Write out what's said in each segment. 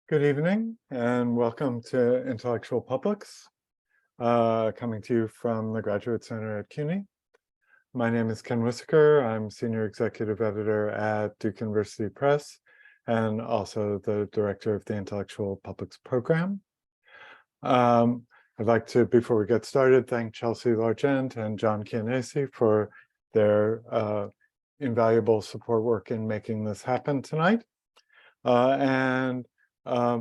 Good evening and welcome to Intellectual Publics, coming to you from the Graduate Center at CUNY. My name is Ken Wissaker. I'm Senior Executive Editor at Duke University Press and also the Director of the Intellectual Publics Program. I'd like to, before we get started, thank Chelsea Largent and John Chianesi for their invaluable support work in making this happen tonight.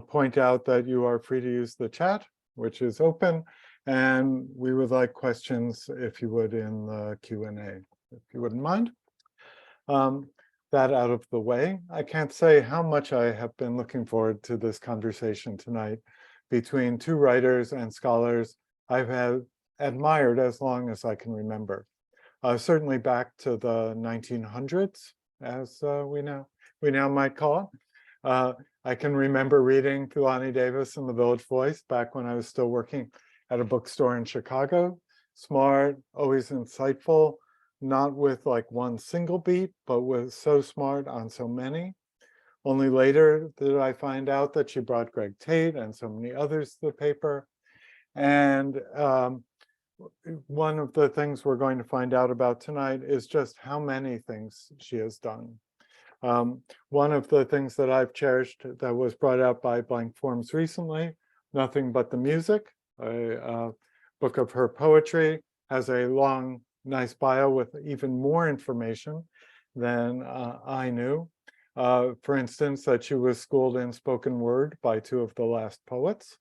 Point out that you are free to use the chat, which is open, and we would like questions, if you would, in the Q&A, if you wouldn't mind. That out of the way, I can't say how much I have been looking forward to this conversation tonight between two writers and scholars I've admired as long as I can remember. Certainly back to the 1900s, as we now might call it. I can remember reading Thulani Davis in the Village Voice back when I was still working at a bookstore in Chicago. Smart, always insightful, not with like one single beat, but was so smart on so many. Only later did I find out that she brought Greg Tate and so many others to the paper. And one of the things we're going to find out about tonight is just how many things she has done. One of the things that I've cherished that was brought out by Blank Forms recently, Nothing But the Music, a book of her poetry, has a long, nice bio with even more information than I knew. For instance, that she was schooled in spoken word by two of the last poets.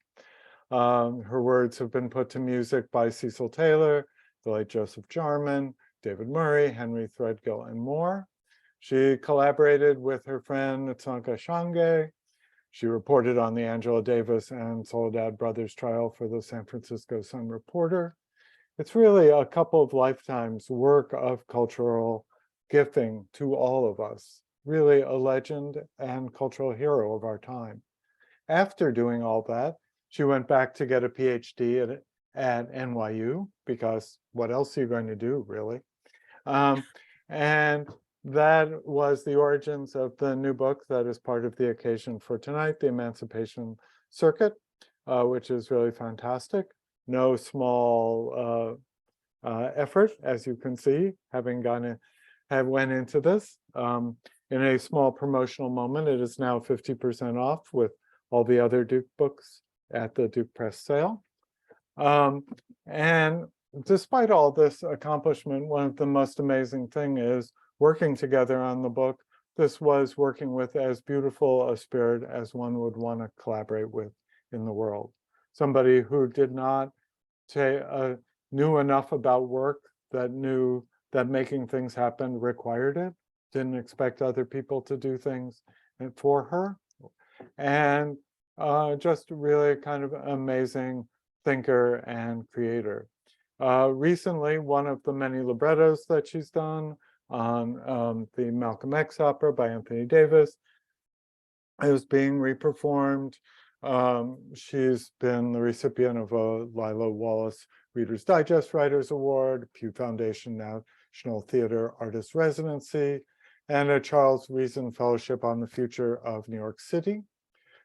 Her words have been put to music by Cecil Taylor, the late Joseph Jarman, David Murray, Henry Threadgill, and more. She collaborated with her friend Ntsanka Shange. She reported on the Angela Davis and Soledad brothers trial for the San Francisco Sun-Reporter. It's really a couple of lifetimes work of cultural gifting to all of us. Really a legend and cultural hero of our time. After doing all that, she went back to get a PhD at NYU, because what else are you going to do, really? And that was the origins of the new book that is part of the occasion for tonight, the Emancipation Circuit, which is really fantastic. No small effort, as you can see, having went into this. In a small promotional moment, it is now 50% off with all the other Duke books at the Duke Press sale. And despite all this accomplishment, one of the most amazing things is working together on the book. This was working with as beautiful a spirit as one would want to collaborate with in the world. Somebody who did not knew enough about work, that knew that making things happen required it, didn't expect other people to do things for her, and just really kind of amazing thinker and creator. Recently, one of the many librettos that she's done on the Malcolm X opera by Anthony Davis is being reperformed. She's been the recipient of a Lila Wallace Reader's Digest Writers Award, Pew Foundation National Theater Artist Residency, and a Charles Reason Fellowship on the Future of New York City.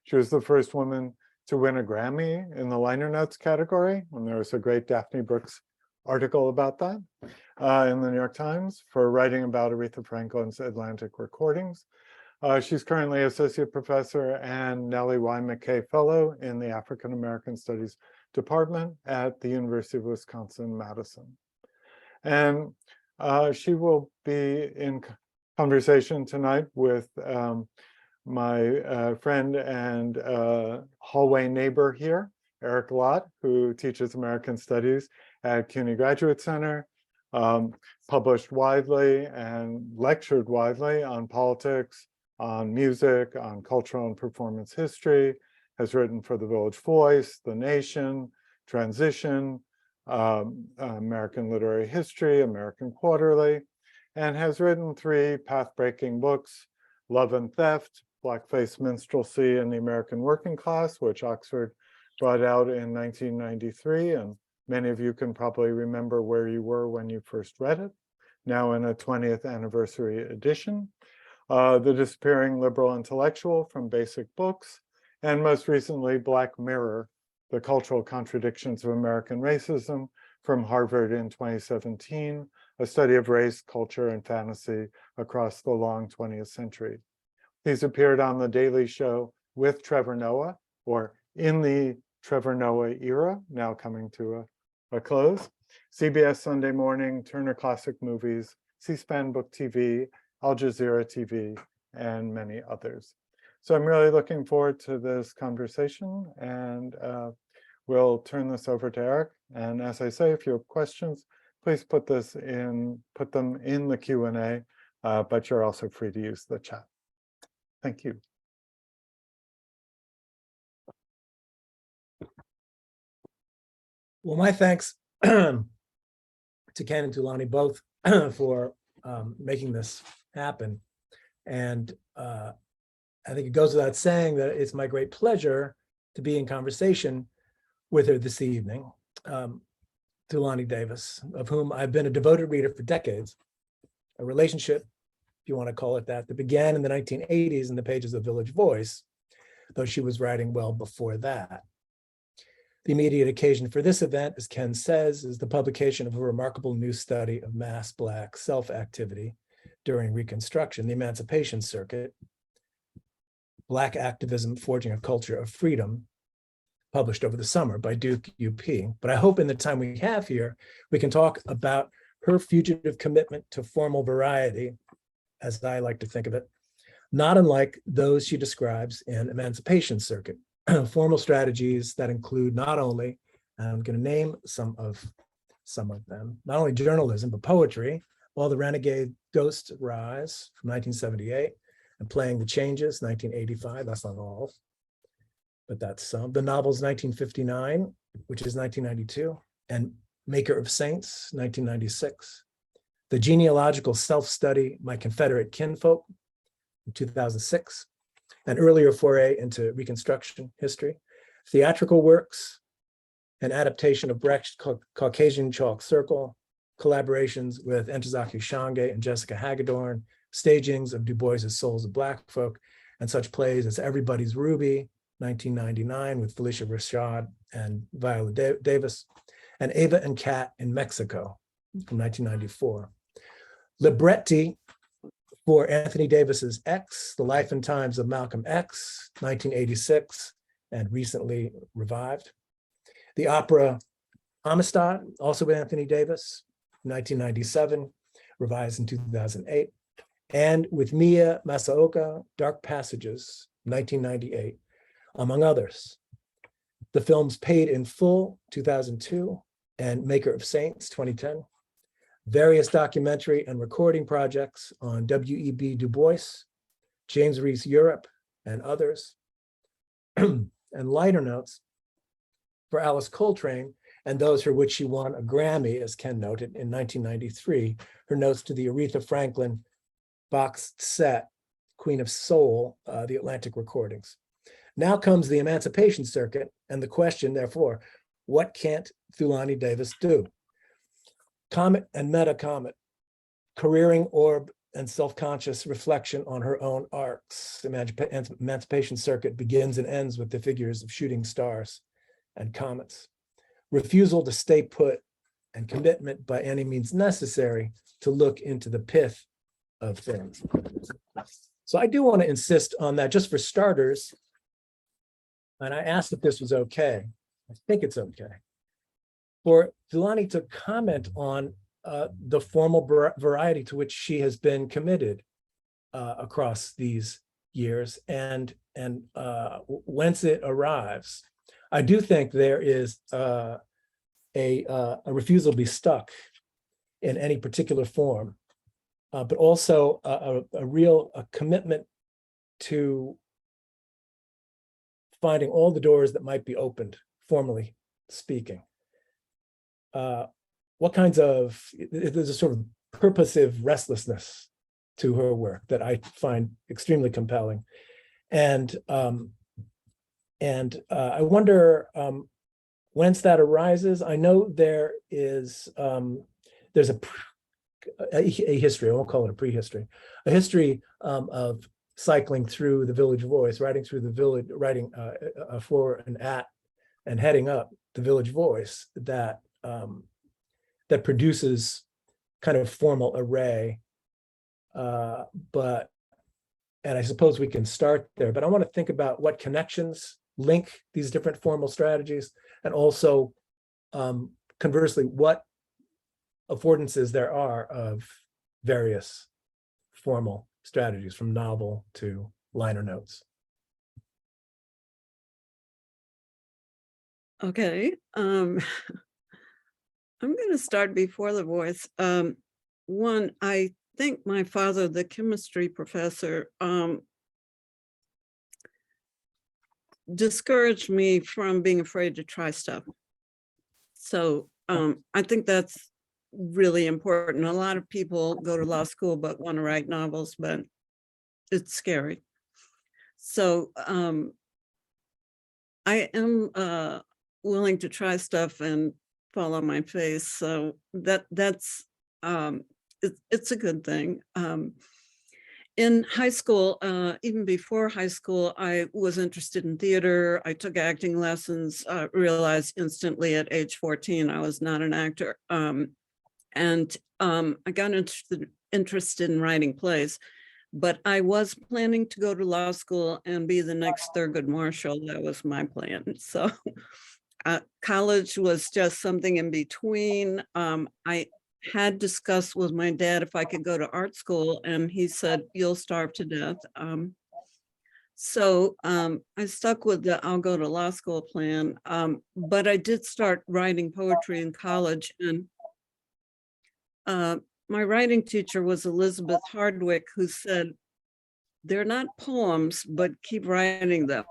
She was the first woman to win a Grammy in the liner notes category, and there was a great Daphne Brooks article about that in the New York Times for writing about Aretha Franklin's Atlantic recordings. She's currently Associate Professor and Nellie Y. McKay Fellow in the African American Studies Department at the University of Wisconsin-Madison. And she will be in conversation tonight with my friend and hallway neighbor here, Eric Lott, who teaches American Studies at CUNY Graduate Center, published widely and lectured widely on politics, on music, on cultural and performance history, has written for The Village Voice, The Nation, Transition, American Literary History, American Quarterly, and has written 3 path-breaking books, Love and Theft, Blackface Minstrelsy and the American Working Class, which Oxford brought out in 1993, and many of you can probably remember where you were when you first read it, now in a 20th anniversary edition. The Disappearing Liberal Intellectual from Basic Books, and most recently, Black Mirror, The Cultural Contradictions of American Racism from Harvard in 2017, a study of race, culture, and fantasy across the long 20th century. He's appeared on The Daily Show with Trevor Noah, or in the Trevor Noah era, now coming to a close, CBS Sunday Morning, Turner Classic Movies, C-SPAN Book TV, Al Jazeera TV, and many others. So I'm really looking forward to this conversation, and we'll turn this over to Eric. And as I say, if you have questions, please put them in the Q&A, but you're also free to use the chat. Thank you. Well, my thanks to Ken and Thulani both for making this happen. And I think it goes without saying that it's my great pleasure to be in conversation with her this evening, Thulani Davis, of whom I've been a devoted reader for decades, a relationship, if you want to call it that began in the 1980s in the pages of Village Voice, though she was writing well before that. The immediate occasion for this event, as Ken says, is the publication of a remarkable new study of mass Black self-activity during Reconstruction, the Emancipation Circuit, Black Activism Forging a Culture of Freedom, published over the summer by Duke UP. But I hope in the time we have here, we can talk about her fugitive commitment to formal variety, as I like to think of it, not unlike those she describes in Emancipation Circuit, formal strategies that include not only, and I'm going to name some of them, not only journalism, but poetry, While the Renegade Ghosts Rise from 1978, and Playing the Changes, 1985, that's not all, but that's some. The novels 1959, which is 1992, and Maker of Saints, 1996. The genealogical self-study, My Confederate Kinfolk, in 2006. An earlier foray into Reconstruction history, theatrical works, an adaptation of Brecht's Caucasian Chalk Circle, collaborations with Ntozake Shange and Jessica Hagedorn, stagings of Du Bois's Souls of Black Folk, and such plays as Everybody's Ruby, 1999, with Felicia Rashad and Viola Davis, and Ava and Kat in Mexico from 1994. Libretti for Anthony Davis's X, The Life and Times of Malcolm X, 1986, and recently revived. The opera Amistad, also with Anthony Davis, 1997, revised in 2008. And with Mia Masaoka, Dark Passages, 1998, among others. The films Paid in Full, 2002, and Maker of Saints, 2010. Various documentary and recording projects on W.E.B. Du Bois, James Reese Europe, and others. And lighter notes for Alice Coltrane and those for which she won a Grammy, as Ken noted, in 1993, her notes to the Aretha Franklin boxed set, Queen of Soul, the Atlantic recordings. Now comes the Emancipation Circuit, and the question, therefore, what can't Thulani Davis do? Comet and meta-comet, careering orb and self-conscious reflection on her own arcs. Emancipation Circuit begins and ends with the figures of shooting stars and comets. Refusal to stay put and commitment by any means necessary to look into the pith of things. So I do want to insist on that just for starters. And I asked if this was okay. I think it's okay. For Thulani to comment on the formal variety to which she has been committed across these years and whence it arrives. I do think there is a refusal to be stuck in any particular form, but also a real commitment to finding all the doors that might be opened, formally speaking. What kinds of, there's a sort of purposive restlessness to her work that I find extremely compelling. And I wonder whence that arises. I know there is, there's a history, I won't call it a prehistory, a history of cycling through the Village Voice, writing through the village, writing for and at and heading up the Village Voice that that produces kind of formal array. And I suppose we can start there, but I want to think about what connections link these different formal strategies, and also conversely, what affordances there are of various formal strategies, from novel to liner notes. Okay. I'm going to start before the voice. One, I think my father, the chemistry professor, discouraged me from being afraid to try stuff. So I think that's really important. A lot of people go to law school but want to write novels, but it's scary. So I am willing to try stuff and fall on my face. So that's it's a good thing. In high school, even before high school, I was interested in theater. I took acting lessons, realized instantly at age 14, I was not an actor. And I got interested in writing plays, but I was planning to go to law school and be the next Thurgood Marshall. That was my plan. So college was just something in between. I had discussed with my dad if I could go to art school, and he said, "You'll starve to death." So I stuck with the I'll go to law school plan, but I did start writing poetry in college, and my writing teacher was Elizabeth Hardwick, who said, "They're not poems, but keep writing them."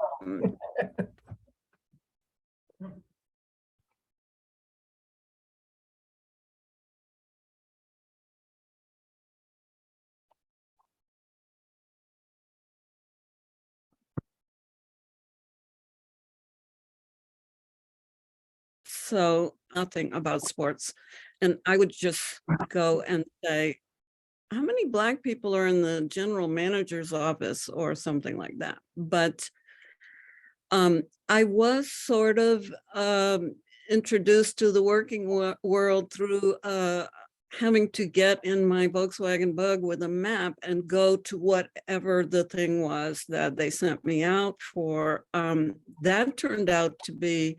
So nothing about sports. And I would just go and say, how many Black people are in the general manager's office or something like that? But I was sort of introduced to the working world through having to get in my Volkswagen Bug with a map and go to whatever the thing was that they sent me out for. That turned out to be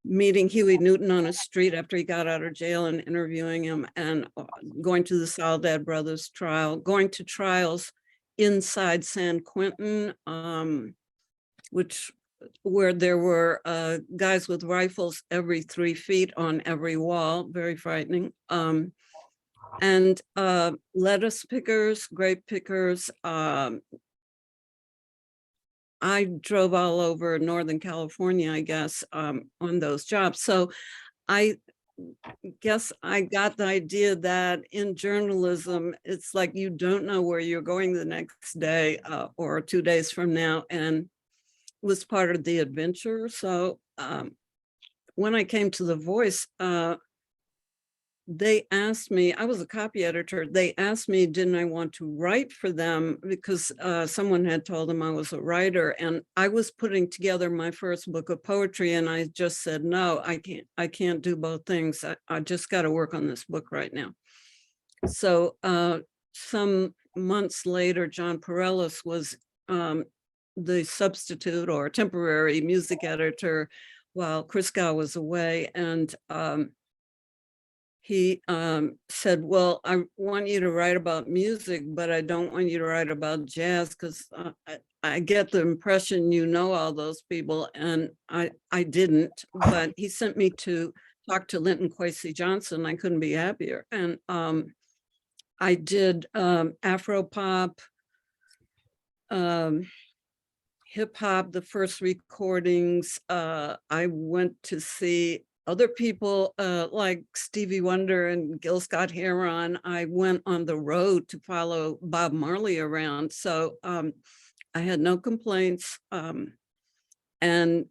meeting Huey Newton on a street after he got out of jail and interviewing him, and going to the Soledad Brothers trial, going to trials inside San Quentin, where there were guys with rifles every 3 feet on every wall, very frightening. And lettuce pickers, grape pickers. I drove all over Northern California, I guess, on those jobs. So I guess I got the idea that in journalism, it's like you don't know where you're going the next day or 2 days from now, and was part of the adventure. So when I came to The Voice, they asked me, I was a copy editor, they asked me, didn't I want to write for them, because someone had told them I was a writer, and I was putting together my first book of poetry, and I just said, no, I can't do both things. I just got to work on this book right now. So some months later, John Pareles was the substitute or temporary music editor while Christgau was away, and he said, well, I want you to write about music, but I don't want you to write about jazz, because I get the impression you know all those people, and I didn't. But he sent me to talk to Linton Kwesi Johnson. I couldn't be happier. And I did Afro pop, hip hop, the first recordings. I went to see other people like Stevie Wonder and Gil Scott-Heron. I went on the road to follow Bob Marley around. So I had no complaints. And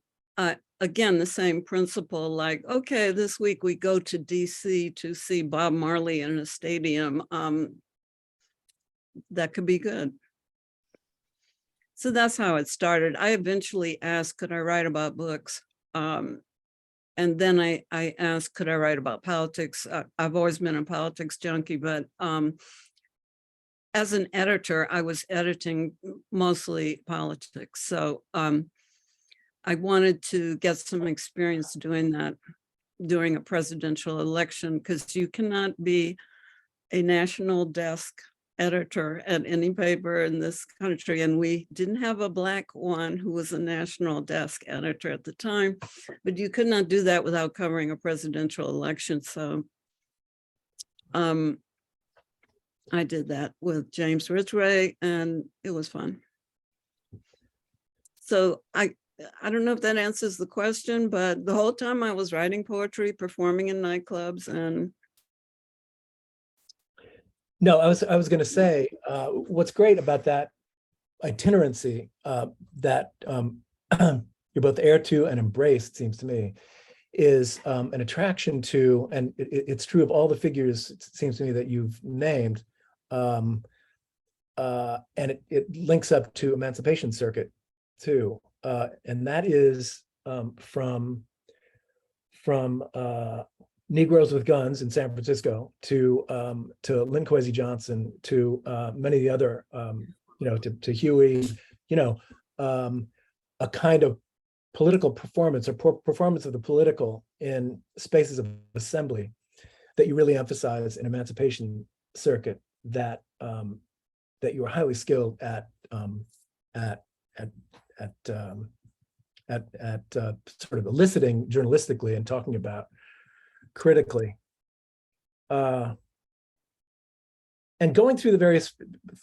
again, the same principle, like, okay, this week we go to DC to see Bob Marley in a stadium. That could be good. So that's how it started. I eventually asked, could I write about books? And then I asked, could I write about politics? I've always been a politics junkie, but as an editor, I was editing mostly politics. So I wanted to get some experience doing that during a presidential election, because you cannot be a national desk editor at any paper in this country. And we didn't have a Black one who was a national desk editor at the time, but you could not do that without covering a presidential election. So I did that with James Ridgway, and it was fun. So I don't know if that answers the question, but the whole time I was writing poetry, performing in nightclubs, and No, I was going to say, what's great about that itinerancy that you're both heir to and embraced, seems to me, is an attraction to, and it's true of all the figures, it seems to me, that you've named, and it links up to Emancipation Circuit too, and that is from Negroes with Guns in San Francisco to Lynn Kwesi Johnson, to many of the other, to Huey, a kind of political performance or performance of the political in spaces of assembly that you really emphasize in Emancipation Circuit, that that you are highly skilled at sort of eliciting journalistically and talking about critically, and going through the various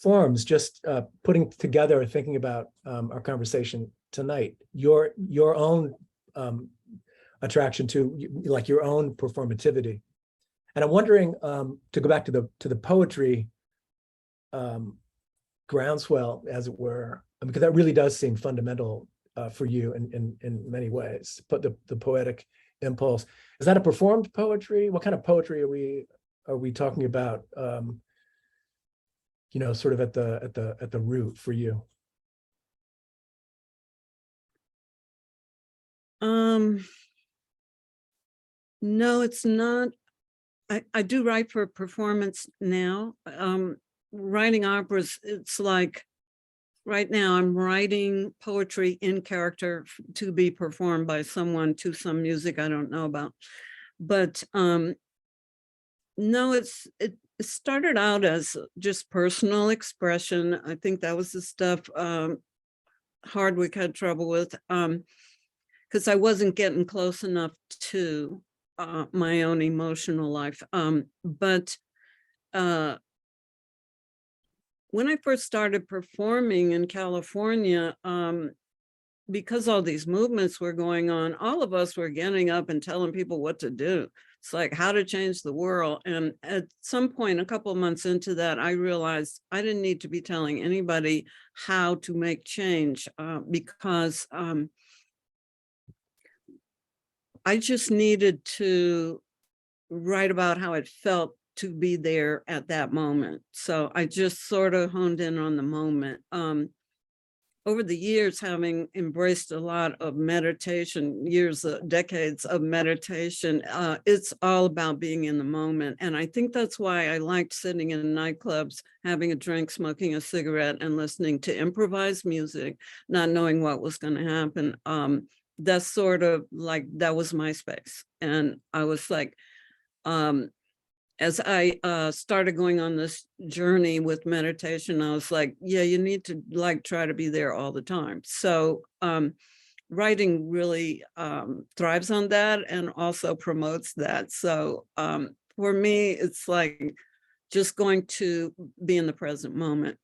forms, just putting together, thinking about our conversation tonight, your own attraction to, like, your own performativity. And I'm wondering, to go back to the poetry groundswell, as it were, because that really does seem fundamental for you in many ways, but the poetic impulse. Is that a performed poetry? What kind of poetry are we talking about? Sort of at the root for you. No, it's not. I do write for performance now. Writing operas, it's like right now I'm writing poetry in character to be performed by someone to some music I don't know about. But no, it started out as just personal expression. I think that was the stuff Hardwick had trouble with, because I wasn't getting close enough to my own emotional life. But when I first started performing in California, because all these movements were going on, all of us were getting up and telling people what to do. It's like how to change the world. And at some point, a couple of months into that, I realized I didn't need to be telling anybody how to make change, because I just needed to write about how it felt to be there at that moment. So I just sort of honed in on the moment. Over the years, having embraced a lot of meditation, decades of meditation, it's all about being in the moment. And I think that's why I liked sitting in nightclubs, having a drink, smoking a cigarette, and listening to improvised music, not knowing what was going to happen. That's sort of like, that was my space. And I was like, as I started going on this journey with meditation, I was like, yeah, you need to try to be there all the time. So writing really thrives on that and also promotes that. So for me, it's like just going to be in the present moment.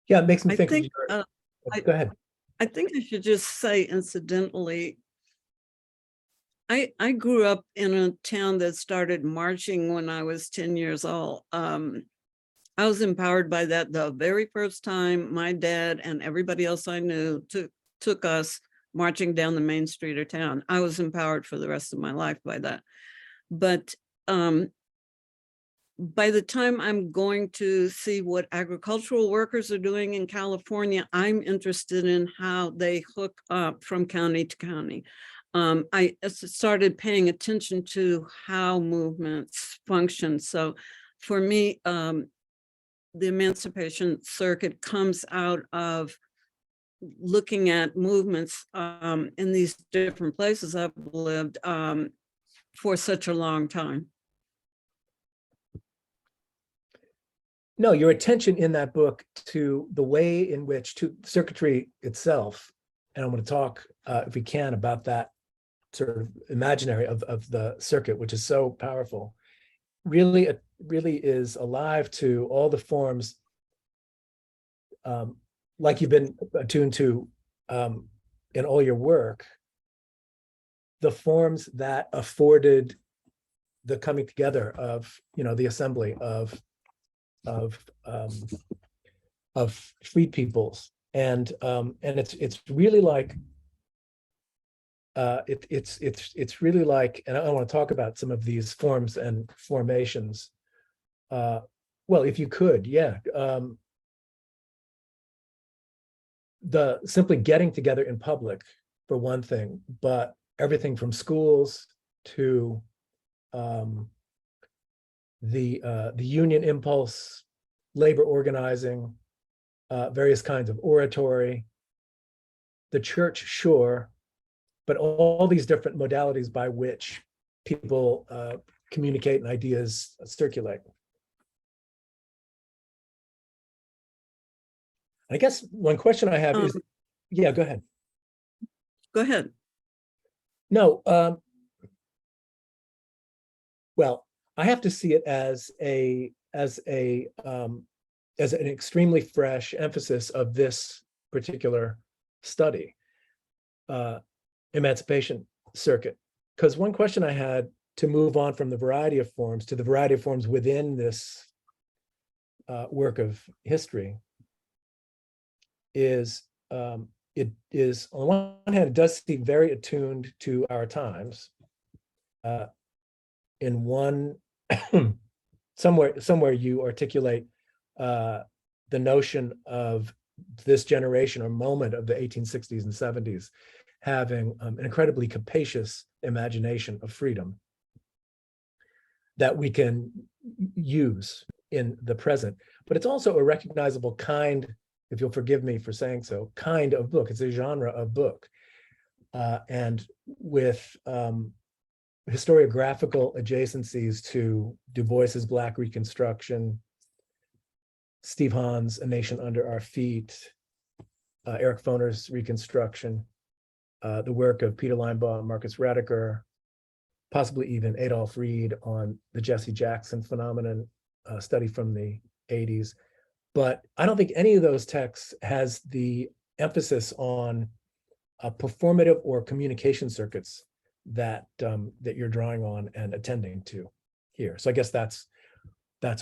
Yeah, it makes me think. Go ahead. I think I should just say, incidentally, I grew up in a town that started marching when I was 10 years old. I was empowered by that the very first time my dad and everybody else I knew took us marching down the main street of town. I was empowered for the rest of my life by that. But by the time I'm going to see what agricultural workers are doing in California, I'm interested in how they hook up from county to county. I started paying attention to how movements function. So for me, the Emancipation Circuit comes out of looking at movements in these different places I've lived for such a long time. No, your attention in that book to the way in which to circuitry itself, and I'm going to talk, if we can, about that sort of imaginary of the circuit, which is so powerful, really is alive to all the forms, like you've been attuned to in all your work, the forms that afforded the coming together of, the assembly of freed peoples, and it's really like it's really like, and I want to talk about some of these forms and formations. Well, if you could, yeah, the simply getting together in public for one thing, but everything from schools to the union impulse, labor organizing, various kinds of oratory, the church, sure, but all these different modalities by which people communicate and ideas circulate. I guess one question I have is, yeah, go ahead. Go ahead. No, well, I have to see it as an extremely fresh emphasis of this particular study, Emancipation Circuit. Because one question I had, to move on from the variety of forms to the variety of forms within this work of history, is it is, on one hand, it does seem very attuned to our times. In one, somewhere you articulate the notion of this generation or moment of the 1860s and 70s having an incredibly capacious imagination of freedom that we can use in the present. But it's also a recognizable kind, if you'll forgive me for saying so, kind of book. It's a genre of book. And with historiographical adjacencies to Du Bois's Black Reconstruction, Steve Hahn's A Nation Under Our Feet, Eric Foner's Reconstruction, the work of Peter Linebaugh and Marcus Rediker, possibly even Adolph Reed on the Jesse Jackson phenomenon, study from the 80s. But I don't think any of those texts has the emphasis on performative or communication circuits that you're drawing on and attending to here. So I guess that's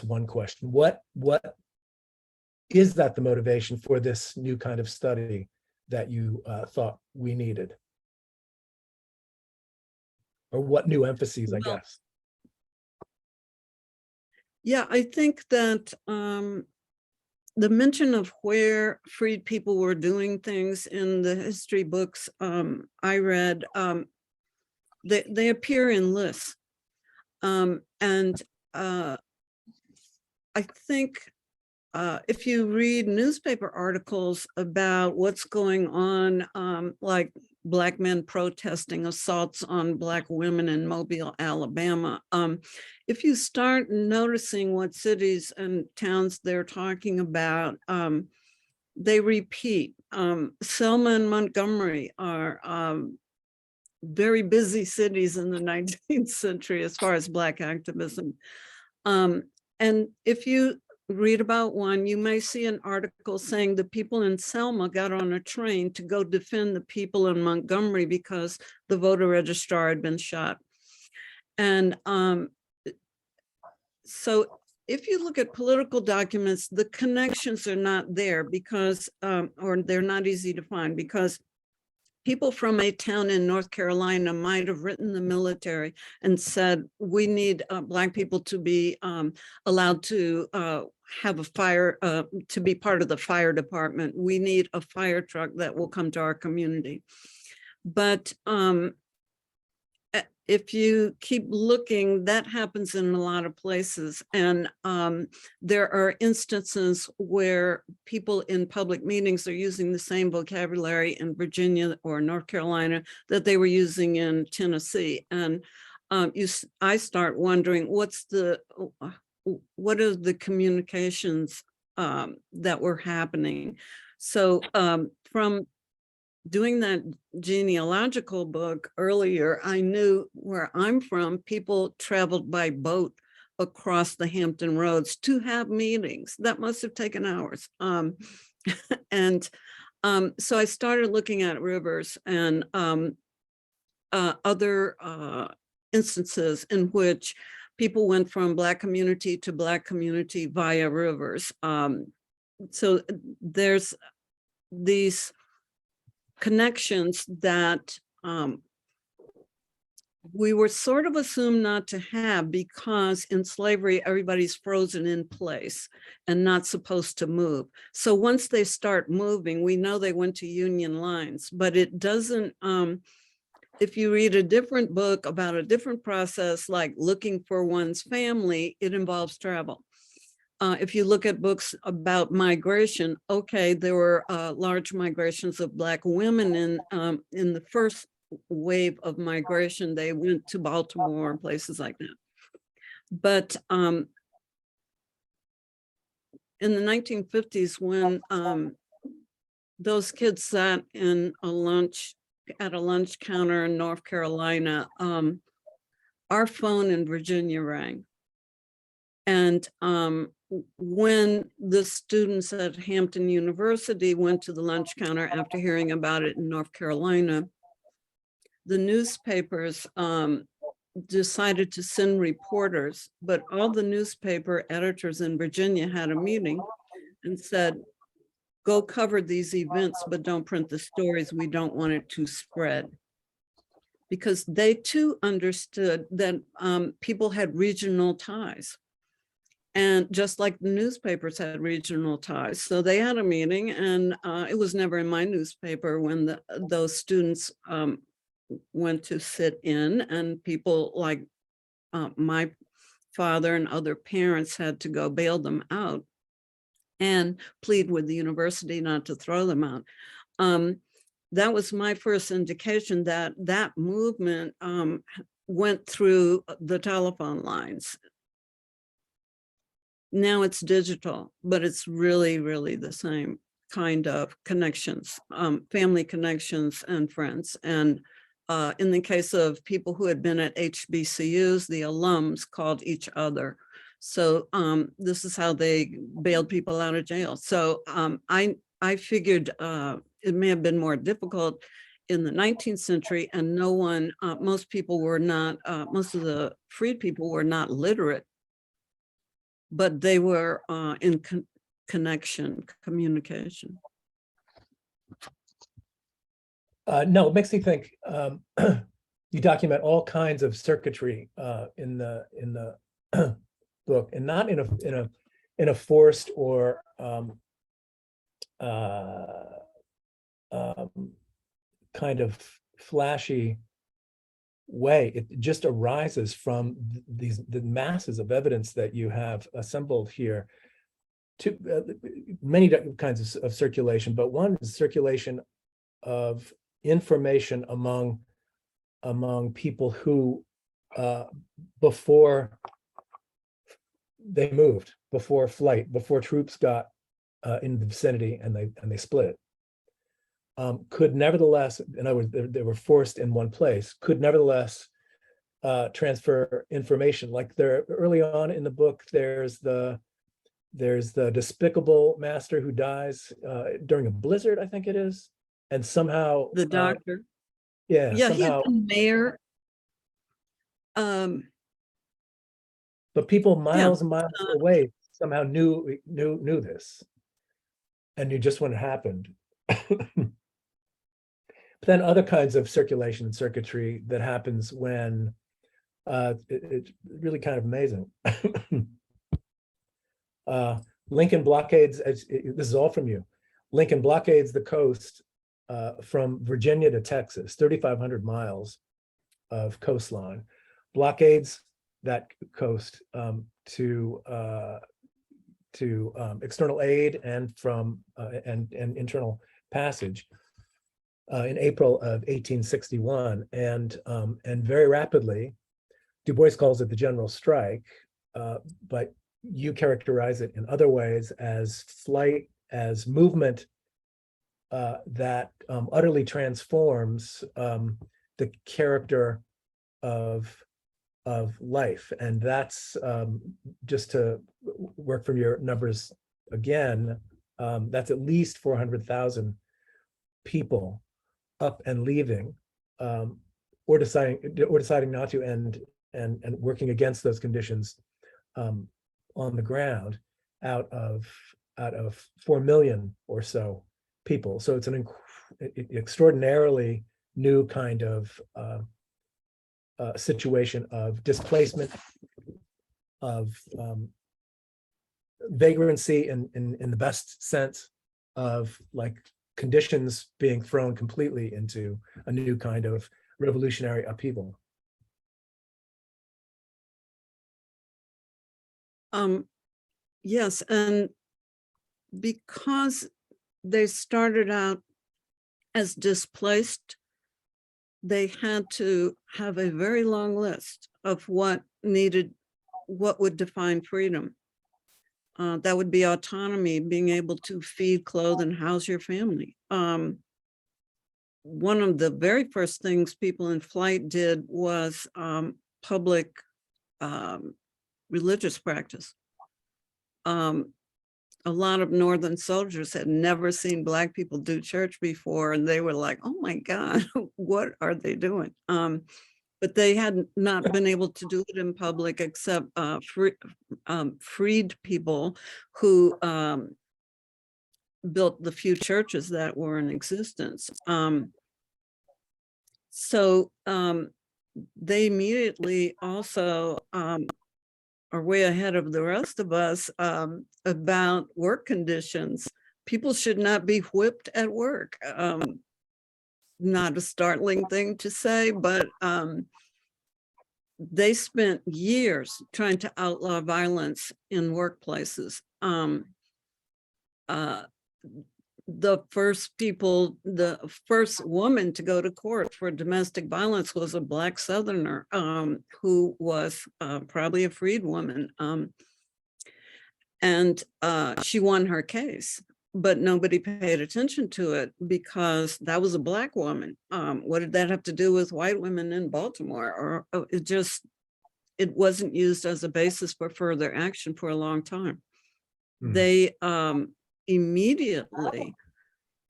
one question. What is that the motivation for this new kind of study that you thought we needed? Or what new emphases, I guess? Yeah, I think that the mention of where freed people were doing things in the history books I read, they appear in lists. And I think if you read newspaper articles about what's going on, like Black men protesting assaults on Black women in Mobile, Alabama, if you start noticing what cities and towns they're talking about, they repeat. Selma and Montgomery are very busy cities in the 19th century as far as Black activism. And if you read about one, you may see an article saying the people in Selma got on a train to go defend the people in Montgomery because the voter registrar had been shot. And so if you look at political documents, the connections are not there because, or they're not easy to find, because people from a town in North Carolina might have written the military and said, we need Black people to be allowed to have a fire, to be part of the fire department. We need a fire truck that will come to our community. But if you keep looking, that happens in a lot of places. And there are instances where people in public meetings are using the same vocabulary in Virginia or North Carolina that they were using in Tennessee. And I start wondering, what are the communications that were happening? So from doing that genealogical book earlier, I knew where I'm from, people traveled by boat across the Hampton Roads to have meetings. That must have taken hours. And so I started looking at rivers and other instances in which people went from Black community to Black community via rivers. So there's these connections that we were sort of assumed not to have, because in slavery, everybody's frozen in place and not supposed to move. So once they start moving, we know they went to Union lines, but it doesn't, if you read a different book about a different process, like looking for one's family, it involves travel. If you look at books about migration, okay, there were large migrations of Black women in the first wave of migration. They went to Baltimore and places like that. But in the 1950s, when those kids sat at a lunch counter in North Carolina, our phone in Virginia rang. And when the students at Hampton University went to the lunch counter after hearing about it in North Carolina, the newspapers decided to send reporters, but all the newspaper editors in Virginia had a meeting and said, go cover these events, but don't print the stories. We don't want it to spread. Because they too understood that people had regional ties. And just like the newspapers had regional ties. So they had a meeting, and it was never in my newspaper when those students went to sit in, and people like my father and other parents had to go bail them out and plead with the university not to throw them out. That was my first indication that that movement went through the telephone lines. Now it's digital, but it's really, really the same kind of connections, family connections and friends. And in the case of people who had been at HBCUs, the alums called each other. So this is how they bailed people out of jail. So I figured it may have been more difficult in the 19th century, and no one, most people were not, most of the freed people were not literate, but they were in communication. No, it makes me think. You document all kinds of circuitry in the book, and not in a forced or kind of flashy way. It just arises from the masses of evidence that you have assembled here. To many kinds of circulation, but one is circulation of information among people who before they moved, before flight, before troops got in the vicinity and they split, could nevertheless, in other words, they were forced in one place, could nevertheless transfer information. Like there early on in the book, there's the despicable master who dies during a blizzard, I think it is, and somehow The doctor. Yeah, Yeah, somehow, he had been mayor. but people miles and miles away somehow knew this, and knew just when it happened. then other kinds of circulation and circuitry that happens when it's really kind of amazing. Lincoln blockades, this is all from you. Lincoln blockades the coast from Virginia to Texas, 3,500 miles of coastline, blockades that coast to external aid and from and internal passage in April of 1861, and very rapidly, Du Bois calls it the general strike, but you characterize it in other ways as flight, as movement that utterly transforms the character of life. And that's just to work from your numbers again, that's at least 400,000 people up and leaving, or deciding not to, and working against those conditions on the ground out of 4 million or so people. So it's an extraordinarily new kind of situation of displacement, of vagrancy in the best sense, of like conditions being thrown completely into a new kind of revolutionary upheaval. Yes, and because they started out as displaced, they had to have a very long list of what would define freedom. That would be autonomy, being able to feed, clothe, and house your family. One of the very first things people in flight did was public religious practice. A lot of Northern soldiers had never seen Black people do church before, and they were like, oh my God, what are they doing? But they had not been able to do it in public except freed people who built the few churches that were in existence. So they immediately also are way ahead of the rest of us about work conditions. People should not be whipped at work. Not a startling thing to say, but they spent years trying to outlaw violence in workplaces. The first woman to go to court for domestic violence was a Black Southerner who was probably a freed woman. And she won her case, but nobody paid attention to it because that was a Black woman. What did that have to do with white women in Baltimore? Or it wasn't used as a basis for further action for a long time. They immediately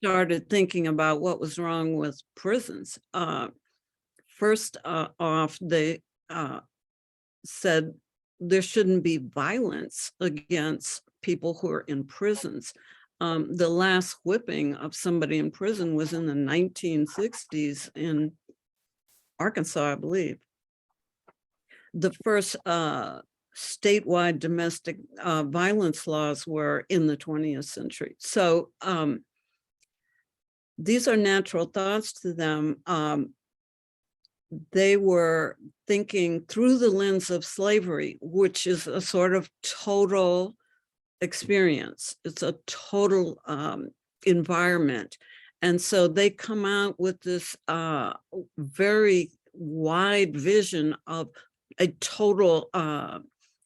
started thinking about what was wrong with prisons. First off, they said there shouldn't be violence against people who are in prisons. The last whipping of somebody in prison was in the 1960s in Arkansas, I believe. The first statewide domestic violence laws were in the 20th century. So these are natural thoughts to them. They were thinking through the lens of slavery, which is a sort of total experience. It's a total environment. And so they come out with this very wide vision of a total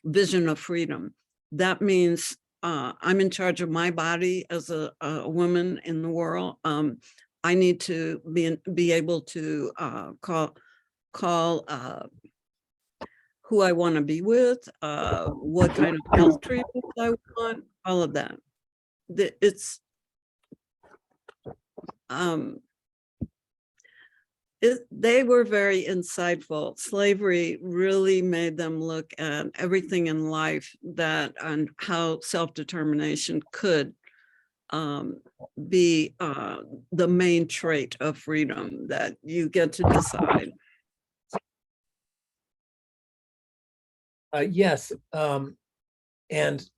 vision of freedom. That means I'm in charge of my body as a woman in the world. I need to be able to call who I want to be with, what kind of health treatment I want, all of that. It's they were very insightful. Slavery really made them look at everything in life and how self-determination could be the main trait of freedom, that you get to decide. Yes, and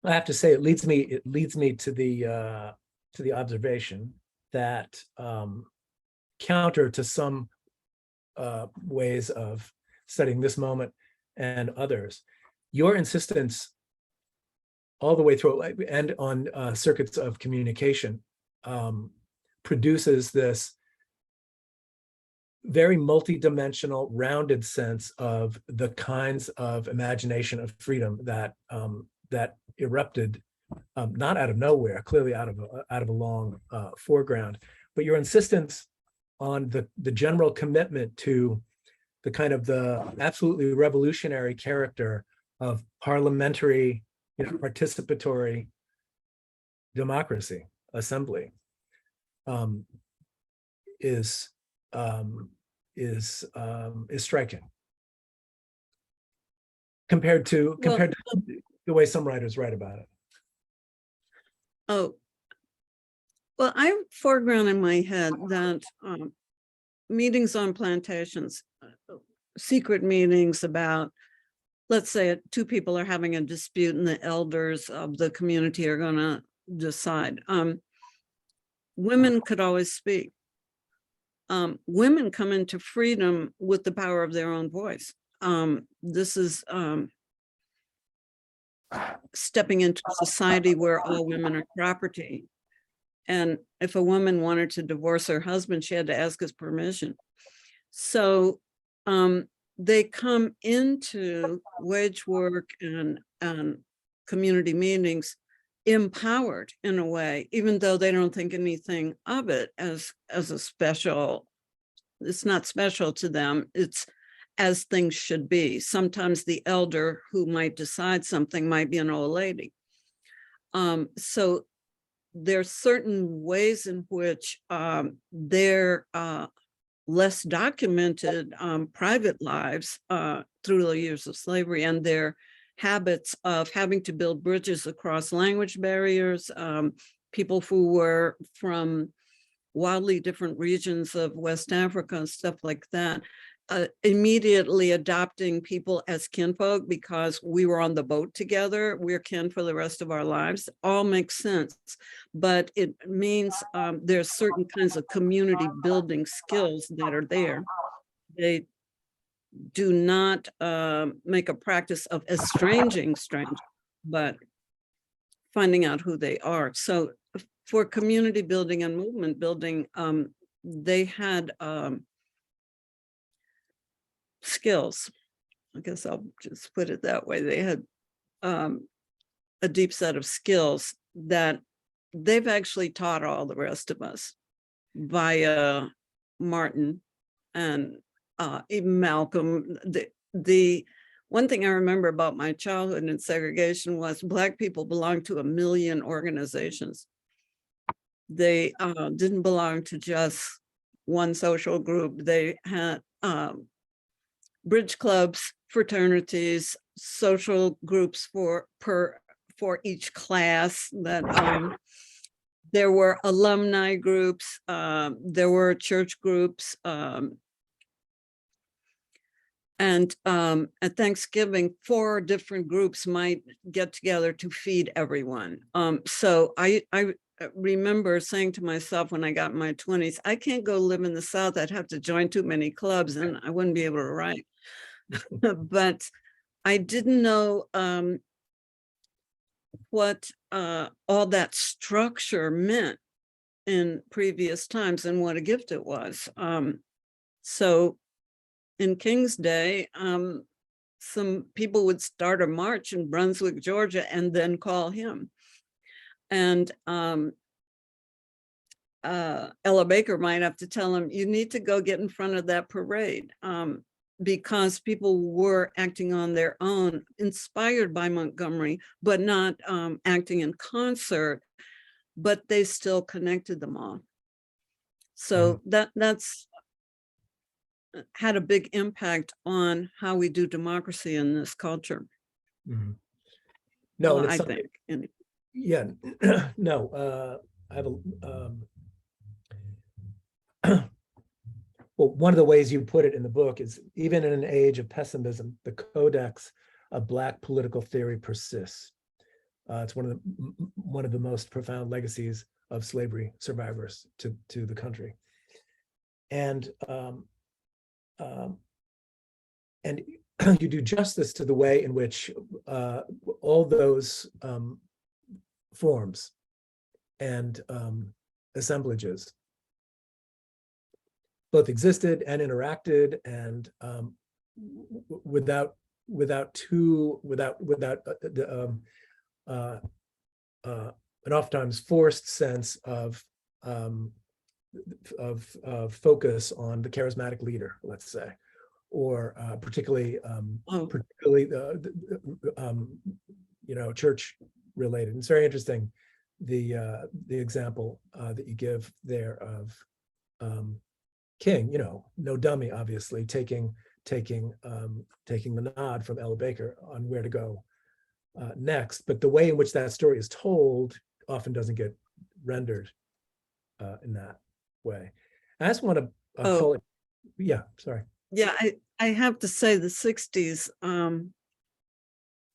I have to say, it leads me to the observation that counter to some ways of studying this moment and others, your insistence all the way through and on circuits of communication produces this very multidimensional, rounded sense of the kinds of imagination of freedom that that erupted not out of nowhere, clearly out of a long foreground, but your insistence on the general commitment to the kind of the absolutely revolutionary character of parliamentary, participatory democracy, assembly, is striking compared to the way some writers write about it. Oh, well, I foreground in my head that meetings on plantations, secret meetings about, let's say two people are having a dispute and the elders of the community are going to decide. Women could always speak. Women come into freedom with the power of their own voice. This is stepping into a society where all women are property. And if a woman wanted to divorce her husband, she had to ask his permission. So they come into wage work and community meetings empowered in a way, even though they don't think anything of it as a special. It's not special to them. It's as things should be. Sometimes the elder who might decide something might be an old lady. So there's certain ways in which their less documented private lives through the years of slavery and their habits of having to build bridges across language barriers, people who were from wildly different regions of West Africa and stuff like that, immediately adopting people as kinfolk because we were on the boat together, we're kin for the rest of our lives, all makes sense. But it means there's certain kinds of community building skills that are there. They do not make a practice of estranging strangers, but finding out who they are. So for community building and movement building, they had skills. I guess I'll just put it that way. They had a deep set of skills that they've actually taught all the rest of us via Martin and even Malcolm. The one thing I remember about my childhood in segregation was Black people belonged to 1 million organizations. They didn't belong to just one social group. They had bridge clubs, fraternities, social groups for each class. That there were alumni groups, there were church groups, and at Thanksgiving, 4 different groups might get together to feed everyone. So I remember saying to myself when I got in my 20s, I can't go live in the South. I'd have to join too many clubs and I wouldn't be able to write. But I didn't know what all that structure meant in previous times and what a gift it was. So in King's Day, some people would start a march in Brunswick, Georgia, and then call him. And Ella Baker might have to tell him, you need to go get in front of that parade, because people were acting on their own, inspired by Montgomery, but not acting in concert, but they still connected them all. So that's had a big impact on how we do democracy in this culture. Mm-hmm. No, well, and it's I think. Yeah, no, I have well, one of the ways you put it in the book is, even in an age of pessimism, the codex of Black political theory persists. It's one of the most profound legacies of slavery survivors to the country. And and you do justice to the way in which all those forms and assemblages both existed and interacted, and without an oftentimes forced sense of focus on the charismatic leader, let's say, or particularly church related. And it's very interesting, the example that you give there of King, no dummy, obviously, taking the nod from Ella Baker on where to go next. But the way in which that story is told often doesn't get rendered in that way. I just want to call it, yeah, sorry. Yeah, I have to say the 60s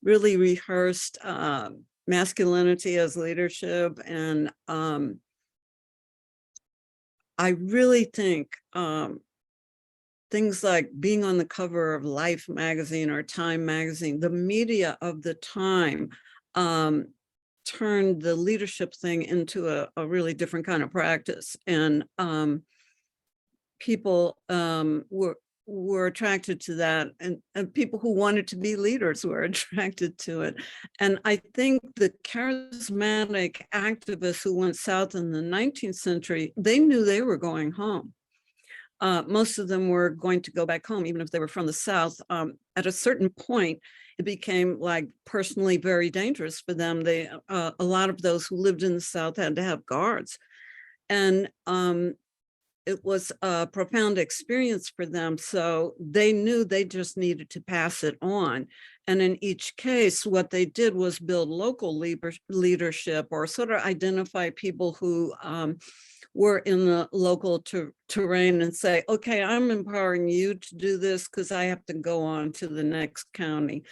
really rehearsed masculinity as leadership, and I really think things like being on the cover of Life magazine or Time magazine, the media of the time turned the leadership thing into a really different kind of practice. And people were attracted to that, and people who wanted to be leaders were attracted to it. And I think the charismatic activists who went south in the 19th century, they knew they were going home. Most of them were going to go back home, even if they were from the South. At a certain point, it became like personally very dangerous for them. A lot of those who lived in the South had to have guards. And it was a profound experience for them. So they knew they just needed to pass it on. And in each case, what they did was build local leadership, or sort of identify people who were in the local terrain and say, okay, I'm empowering you to do this because I have to go on to the next county.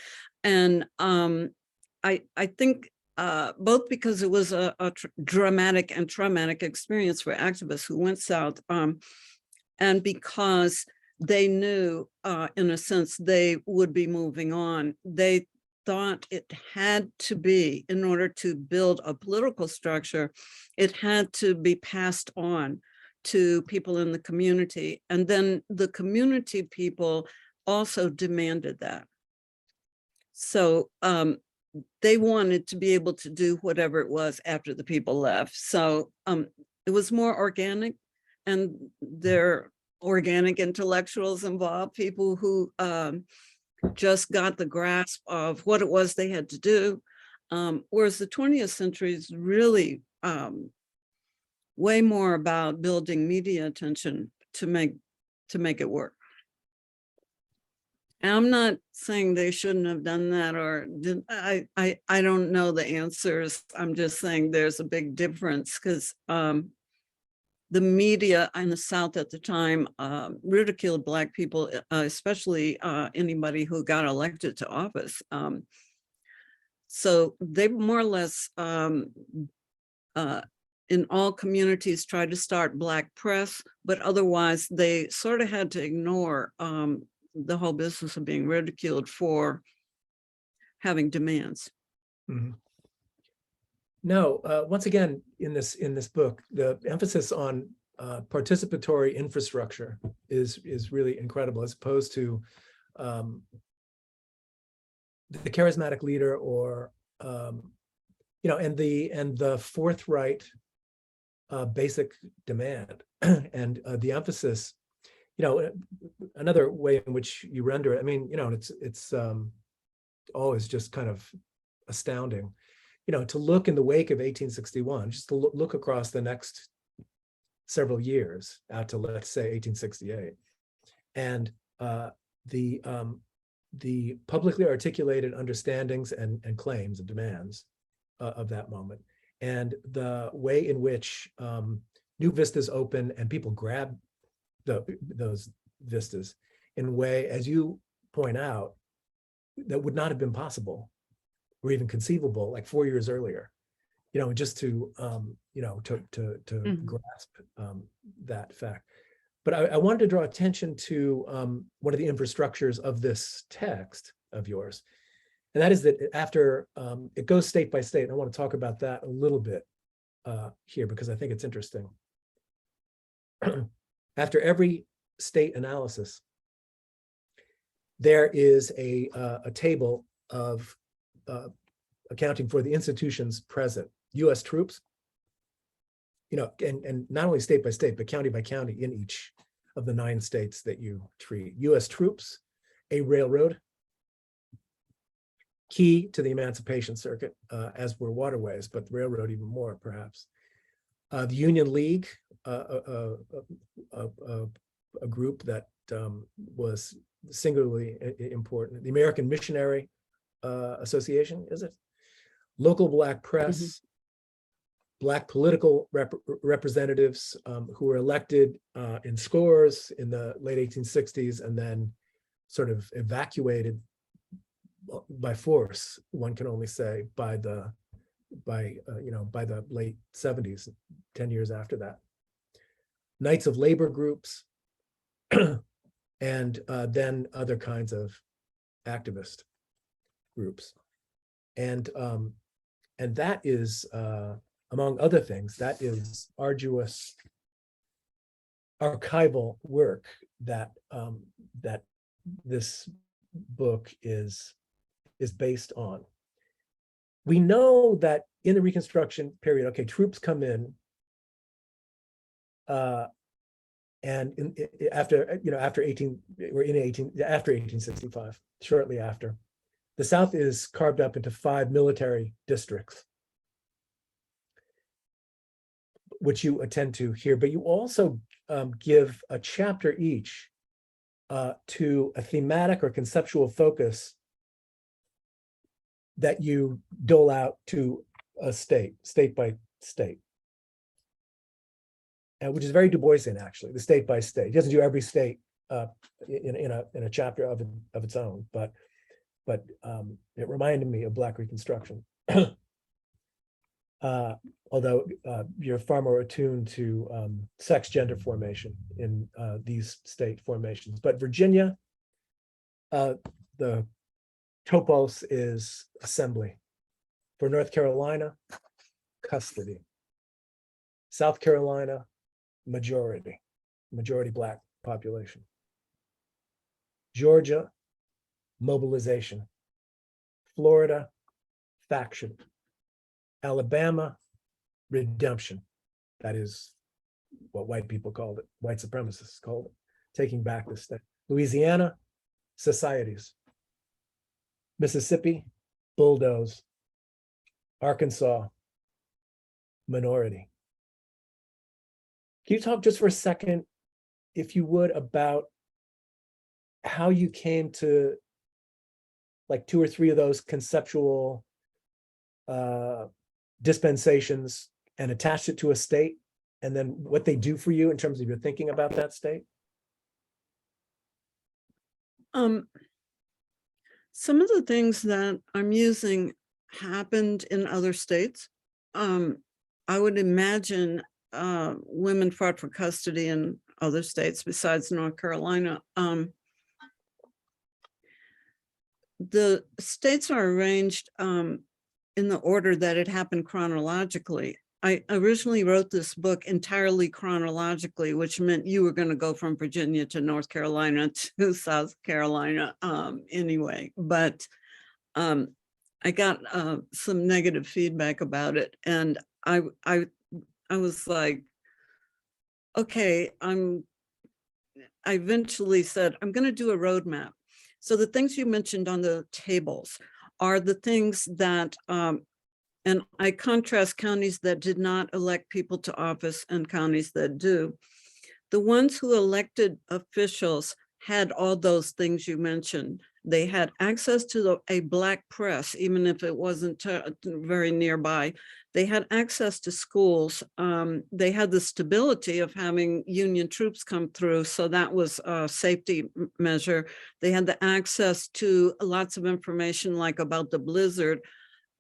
And I think both because it was a dramatic and traumatic experience for activists who went south, and because they knew, in a sense, they would be moving on. They thought it had to be, in order to build a political structure, it had to be passed on to people in the community. And then the community people also demanded that. So they wanted to be able to do whatever it was after the people left. So it was more organic, and there are organic intellectuals involved, people who just got the grasp of what it was they had to do. Whereas the 20th century is really way more about building media attention to make it work. And I'm not saying they shouldn't have done that, or I don't know the answers. I'm just saying there's a big difference, because the media in the South at the time ridiculed Black people, especially anybody who got elected to office. So they more or less, in all communities, tried to start Black press, but otherwise they sort of had to ignore the whole business of being ridiculed for having demands. Mm-hmm. No, once again, in this book, the emphasis on participatory infrastructure is really incredible, as opposed to the charismatic leader, or and the forthright basic demand, and the emphasis. Another way in which you render it, I mean, it's always just kind of astounding, to look in the wake of 1861, just to look across the next several years out to, let's say, 1868, and the publicly articulated understandings and claims and demands of that moment, and the way in which new vistas open and people grab those vistas in a way, as you point out, that would not have been possible or even conceivable like 4 years earlier. Just to Mhm. grasp that fact. But I wanted to draw attention to one of the infrastructures of this text of yours. And that is that after it goes state by state, and I want to talk about that a little bit here because I think it's interesting. After every state analysis, there is a table of accounting for the institutions present, U.S. troops, and not only state by state, but county by county in each of the 9 states that you treat. U.S. troops, a railroad, key to the Emancipation Circuit, as were waterways, but the railroad even more, perhaps. The Union League, a group that was singularly important. The American Missionary Association, is it? Local Black press, Black political representatives who were elected in scores in the late 1860s and then sort of evacuated by force, one can only say, by the late 70s, 10 years after that. Knights of Labor groups, and then other kinds of activist groups. And that is, among other things, that is arduous archival work that that this book is based on. We know that in the Reconstruction period, okay, troops come in, and after 1865, shortly after, the South is carved up into 5 military districts, which you attend to here, but you also give a chapter each to a thematic or conceptual focus that you dole out to a state by state, which is very Du Boisian, actually, the state by state. He doesn't do every state in a chapter of its own, but it reminded me of Black Reconstruction. Although you're far more attuned to sex gender formation in these state formations. But Virginia, the topos is assembly. For North Carolina, custody. South Carolina, majority Black population. Georgia, mobilization. Florida, faction. Alabama, redemption. That is what white people called it, white supremacists called it, taking back the state. Louisiana, societies. Mississippi, bulldoze. Arkansas, minority. Can you talk just for a second, if you would, about how you came to like 2 or 3 of those conceptual dispensations and attached it to a state, and then what they do for you in terms of your thinking about that state? Some of the things that I'm using happened in other states. I would imagine women fought for custody in other states besides North Carolina. The states are arranged in the order that it happened chronologically. I originally wrote this book entirely chronologically, which meant you were going to go from Virginia to North Carolina to South Carolina anyway. But I got some negative feedback about it, and I was like, okay, I eventually said, I'm going to do a roadmap. So the things you mentioned on the tables are the things that, and I contrast counties that did not elect people to office and counties that do. The ones who elected officials had all those things you mentioned. They had access to a Black press, even if it wasn't very nearby. They had access to schools. They had the stability of having Union troops come through, so that was a safety measure. They had the access to lots of information, like about the blizzard,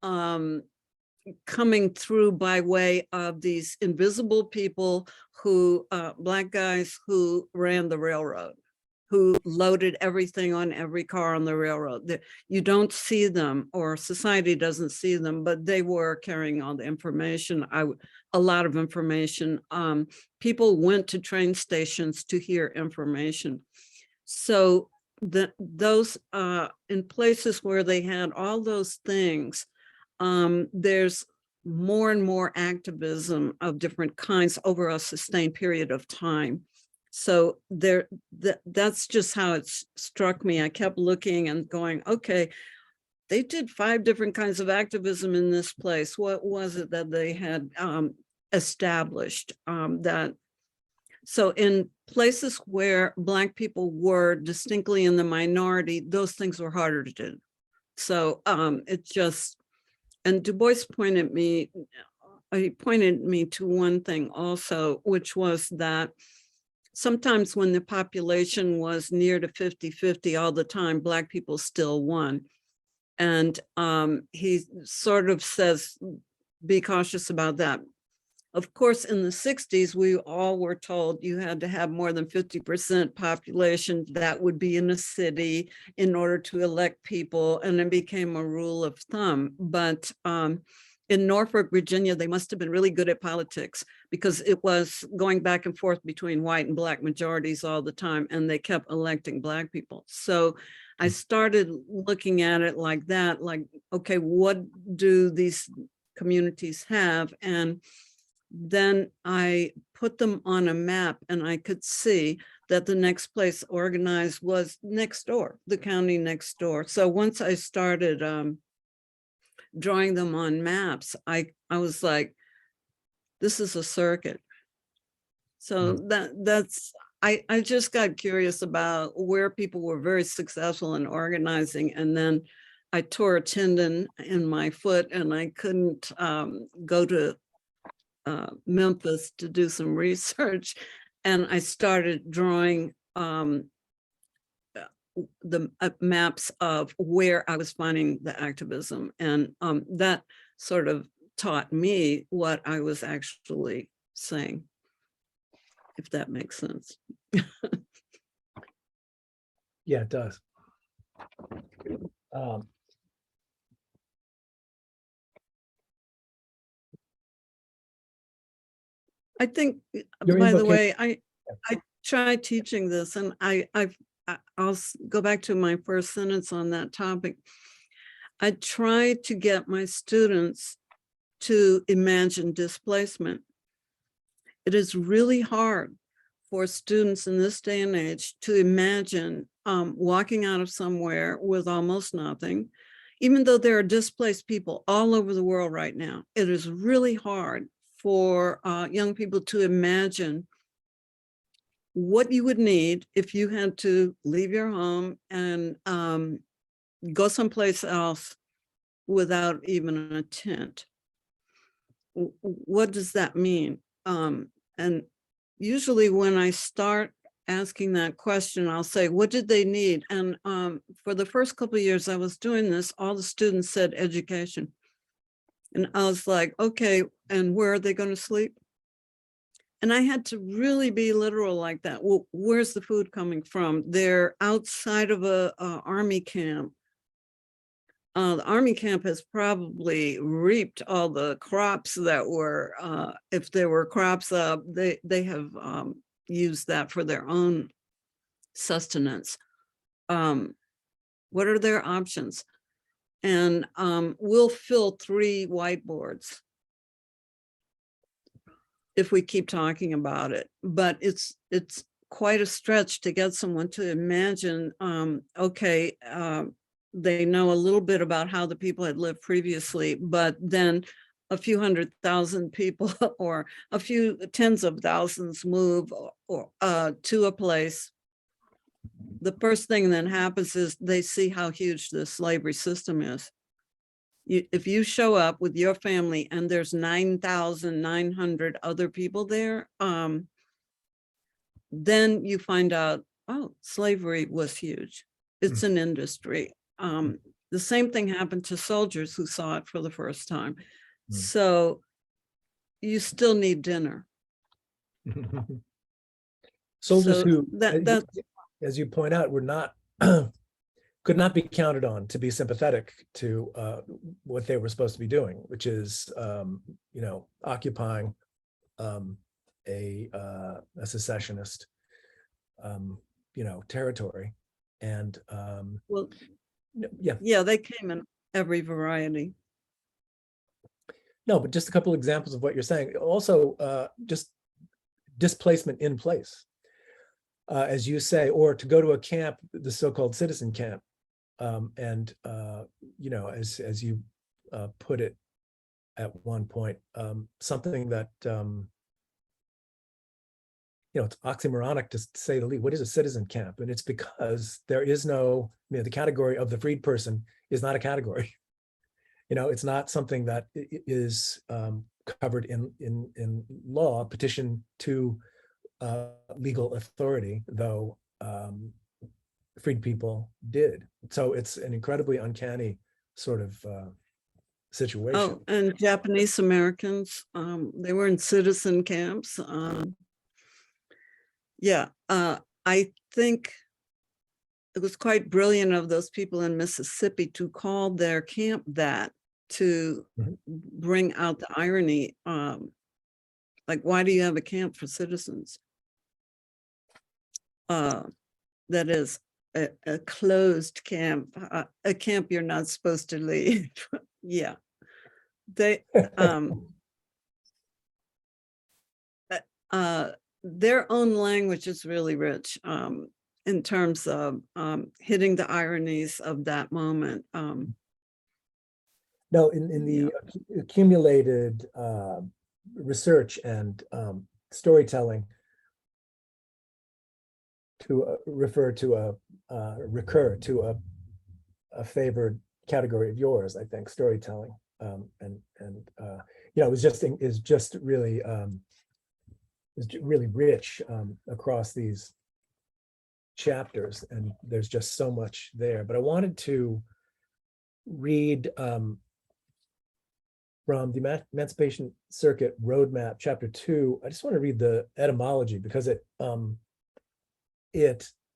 coming through by way of these invisible people who, Black guys who ran the railroad, who loaded everything on every car on the railroad. You don't see them, or society doesn't see them, but they were carrying all the information, a lot of information. People went to train stations to hear information. So those in places where they had all those things, there's more and more activism of different kinds over a sustained period of time. So that's just how it struck me. I kept looking and going, okay, they did 5 different kinds of activism in this place. What was it that they had established so in places where Black people were distinctly in the minority, those things were harder to do. So it just, and Du Bois pointed me to one thing also, which was that sometimes when the population was near to 50-50 all the time, Black people still won. And he sort of says, be cautious about that. Of course, in the 60s, we all were told you had to have more than 50% population that would be in a city in order to elect people, and it became a rule of thumb. But in Norfolk, Virginia, they must have been really good at politics, because it was going back and forth between white and Black majorities all the time, and they kept electing Black people. So I started looking at it like that, like, okay, what do these communities have? And then I put them on a map, and I could see that the next place organized was next door, the county next door. So once I started drawing them on maps, I was like, this is a circuit. So that's, I just got curious about where people were very successful in organizing. And then I tore a tendon in my foot, and I couldn't go to Memphis to do some research, and I started drawing the maps of where I was finding the activism, and that sort of taught me what I was actually saying, if that makes sense. Yeah, it does. I think, Your by the implication- way, I tried teaching this, and I'll go back to my first sentence on that topic. I tried to get my students to imagine displacement. It is really hard for students in this day and age to imagine walking out of somewhere with almost nothing, even though there are displaced people all over the world right now. It is really hard for young people to imagine what you would need if you had to leave your home and go someplace else without even a tent. What does that mean? And usually when I start asking that question, I'll say, what did they need? And for the first couple of years I was doing this, all the students said education. And I was like, okay, and where are they going to sleep? And I had to really be literal like that. Well, where's the food coming from? They're outside of a army camp. The army camp has probably reaped all the crops that were, if there were crops up, they have used that for their own sustenance. What are their options? And we'll fill 3 whiteboards if we keep talking about it, but it's quite a stretch to get someone to imagine, okay, they know a little bit about how the people had lived previously, but then a few 100,000 people or a few tens of thousands move or to a place the first thing that happens is they see how huge the slavery system is. If you show up with your family and there's 9,900 other people there, then you find out, oh, slavery was huge. It's an industry. The same thing happened to soldiers who saw it for the first time. So you still need dinner. Soldiers So who, that as you point out, were not could not be counted on to be sympathetic to what they were supposed to be doing, which is, occupying a secessionist, territory. And well, yeah, yeah, they came in every variety. no, but just a couple examples of what you're saying. Also, just displacement in place, as you say, or to go to a camp, the so-called citizen camp. As you put it at one point, something that, it's oxymoronic to say the least. What is a citizen camp? And it's because there is no, the category of the freed person is not a category. It's not something that is covered in law, petition to legal authority, though freed people did. So it's an incredibly uncanny sort of situation. Oh, and Japanese Americans, they were in citizen camps. I think it was quite brilliant of those people in Mississippi to call their camp that, to bring out the irony. Like, why do you have a camp for citizens? That is a closed camp, a camp you're not supposed to leave. Yeah. They, their own language is really rich in terms of hitting the ironies of that moment. No, in the accumulated research and storytelling, to recur to a favored category of yours, I think, storytelling, it was just really is really rich across these chapters, and there's just so much there. But I wanted to read from the Emancipation Circuit Roadmap, Chapter 2. I just want to read the etymology because it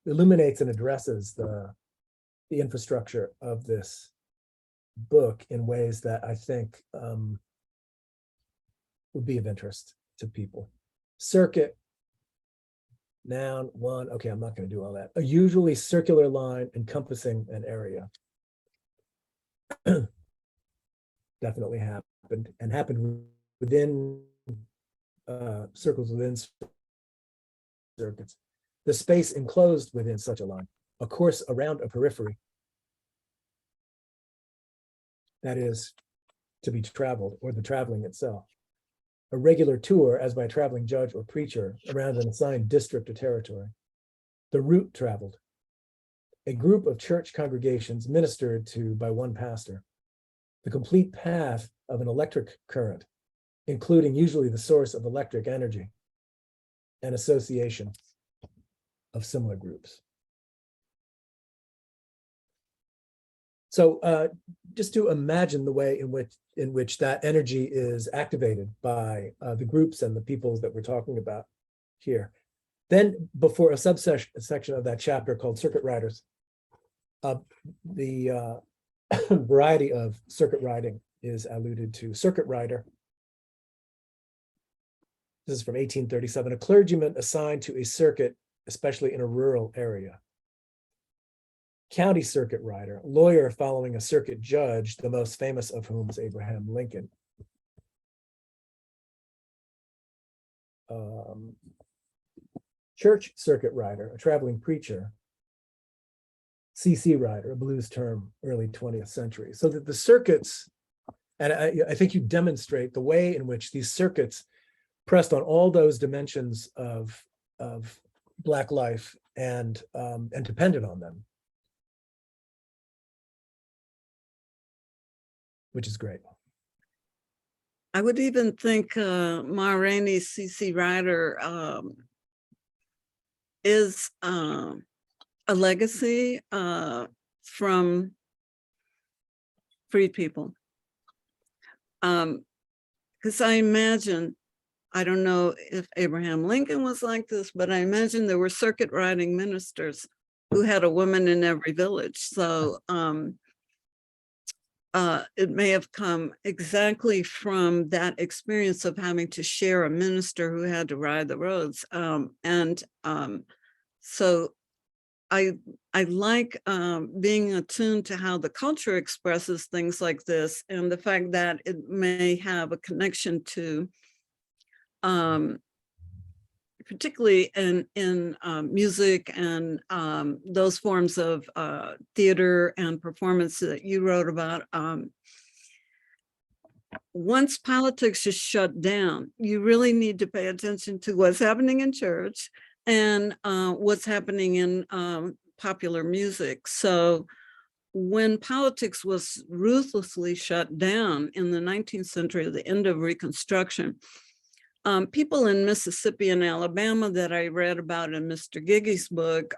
illuminates and addresses the infrastructure of this book in ways that I think would be of interest to people. Circuit, noun, one. Okay, I'm not going to do all that. A usually circular line encompassing an area. Definitely happened, and happened within circles within circuits. The space enclosed within such a line, a course around a periphery, that is to be traveled, or the traveling itself. A regular tour, as by a traveling judge or preacher, around an assigned district or territory. The route traveled. A group of church congregations ministered to by one pastor. The complete path of an electric current, including usually the source of electric energy, an association of similar groups. So just to imagine the way in which that energy is activated by the groups and the peoples that we're talking about here. Then before a subsection of that chapter called Circuit Riders, the variety of circuit riding is alluded to. Circuit rider. This is from 1837, a clergyman assigned to a circuit, especially in a rural area. County circuit rider, lawyer following a circuit judge, the most famous of whom is Abraham Lincoln. Church circuit rider, a traveling preacher. CC rider, a blues term, early 20th century. So that the circuits, and I think you demonstrate the way in which these circuits pressed on all those dimensions of Black life and dependent on them, which is great. I would even think Ma Rainey's C.C. Ryder is a legacy from free people. Because I imagine, I don't know if Abraham Lincoln was like this, but I imagine there were circuit riding ministers who had a woman in every village. So it may have come exactly from that experience of having to share a minister who had to ride the roads. So I like being attuned to how the culture expresses things like this, and the fact that it may have a connection to, particularly in music and those forms of theater and performance that you wrote about. Once politics is shut down, you really need to pay attention to what's happening in church and what's happening in popular music. So when politics was ruthlessly shut down in the 19th century, at the end of Reconstruction, people in Mississippi and Alabama that I read about in Mr. Giggy's book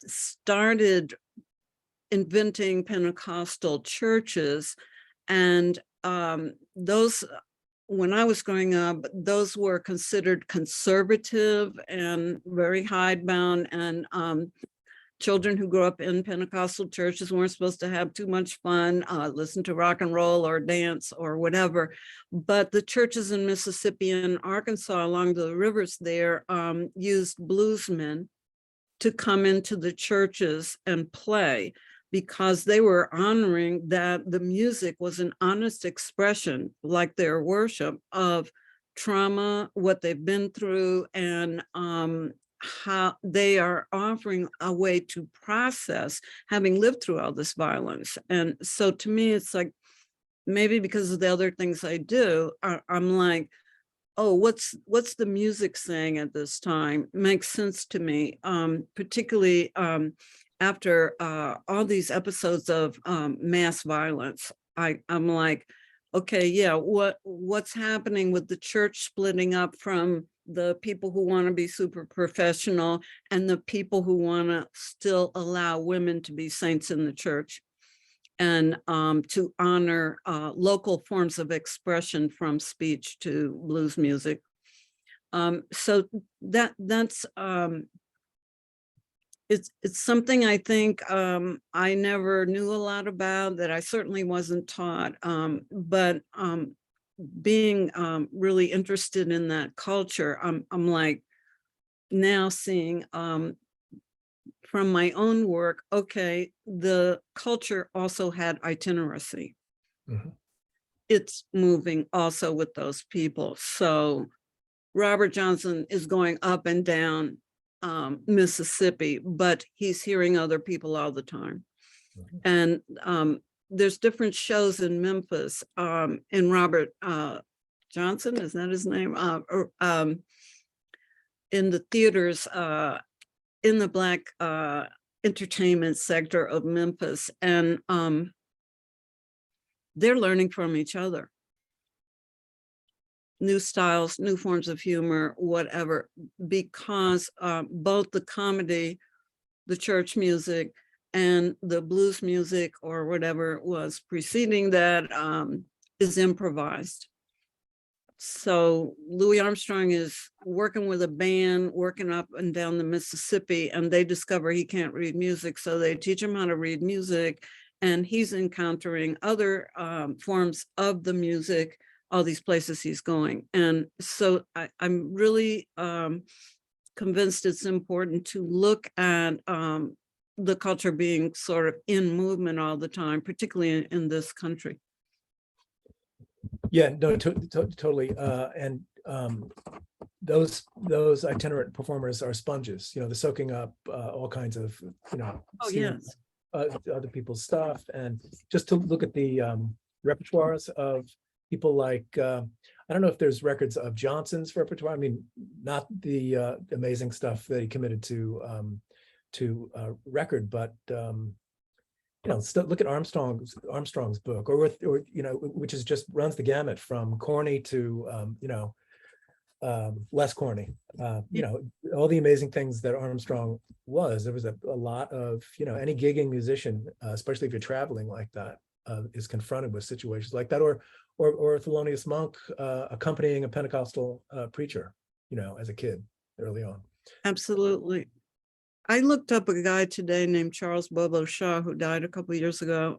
started inventing Pentecostal churches. And those, when I was growing up, those were considered conservative and very hidebound, and children who grew up in Pentecostal churches weren't supposed to have too much fun, listen to rock and roll or dance or whatever. But the churches in Mississippi and Arkansas along the rivers there used bluesmen to come into the churches and play, because they were honoring that the music was an honest expression, like their worship, of trauma, what they've been through, and how they are offering a way to process having lived through all this violence. And so to me, it's like, maybe because of the other things I do, I'm like, oh, what's the music saying at this time? Makes sense to me, particularly after all these episodes of mass violence. I'm like, okay, yeah, what's happening with the church splitting up from the people who want to be super professional and the people who want to still allow women to be saints in the church, and to honor local forms of expression, from speech to blues music. So that's it's something I think I never knew a lot about, that I certainly wasn't taught, but being really interested in that culture, I'm like now seeing from my own work, okay, the culture also had itineracy. Mhm. It's moving also with those people. So Robert Johnson is going up and down Mississippi, but he's hearing other people all the time. Mhm. And there's different shows in Memphis, in Robert Johnson, is that his name? In the theaters, in the Black entertainment sector of Memphis, and they're learning from each other. New styles, new forms of humor, whatever, because both the comedy, the church music, and the blues music or whatever was preceding that is improvised. So Louis Armstrong is working with a band, working up and down the Mississippi, and they discover he can't read music. So they teach him how to read music, and he's encountering other forms of the music, all these places he's going. And so I'm really convinced it's important to look at the culture being sort of in movement all the time, particularly in this country. Yeah, no, totally. And those itinerant performers are sponges. They're soaking up all kinds of, Oh, seeing, yes. other people's stuff. And just to look at the repertoires of people like, I don't know if there's records of Johnson's repertoire. I mean, not the amazing stuff that he committed to record, but still look at Armstrong's book, or which is just runs the gamut from corny to less corny. All the amazing things that Armstrong was. There was a lot of any gigging musician, especially if you're traveling like that, is confronted with situations like that, or Thelonious Monk accompanying a Pentecostal preacher, as a kid early on. Absolutely. I looked up a guy today named Charles Bobo Shaw, who died a couple of years ago.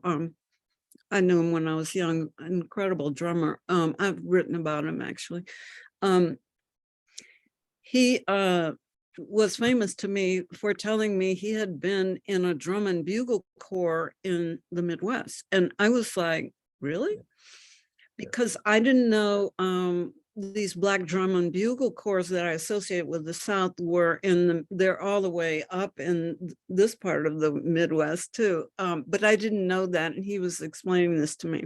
I knew him when I was young, incredible drummer. I've written about him actually. He was famous to me for telling me he had been in a drum and bugle corps in the Midwest. And I was like, really? Because I didn't know these Black drum and bugle corps that I associate with the South were they're all the way up in this part of the Midwest too. But I didn't know that, and he was explaining this to me.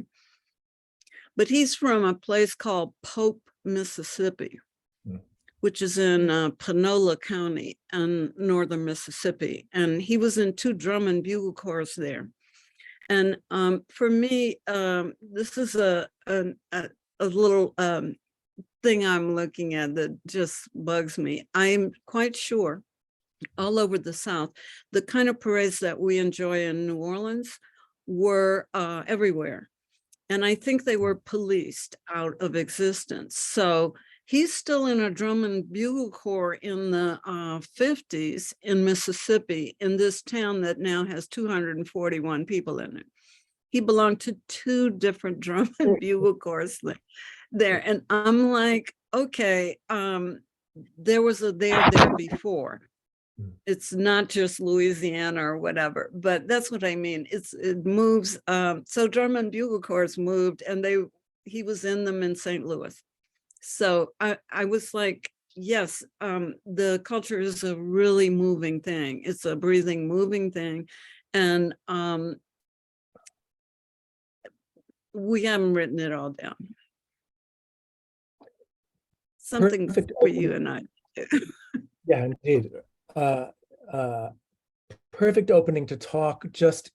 But he's from a place called Pope, Mississippi, which is in Panola County in northern Mississippi. And he was in 2 drum and bugle corps there. And for me, this is a little thing I'm looking at that just bugs me. I'm quite sure all over the South, the kind of parades that we enjoy in New Orleans were everywhere. And I think they were policed out of existence. So he's still in a drum and bugle corps in the 50s in Mississippi, in this town that now has 241 people in it. He belonged to 2 different drum and bugle corps there. And I'm like, okay, there was a there before. It's not just Louisiana or whatever, but that's what I mean. It moves. So drum and bugle corps moved, and he was in them in St. Louis. So I was like, yes, the culture is a really moving thing. It's a breathing, moving thing. And we haven't written it all down. Something Perfect for you and I. Yeah, indeed. Perfect opening to talk just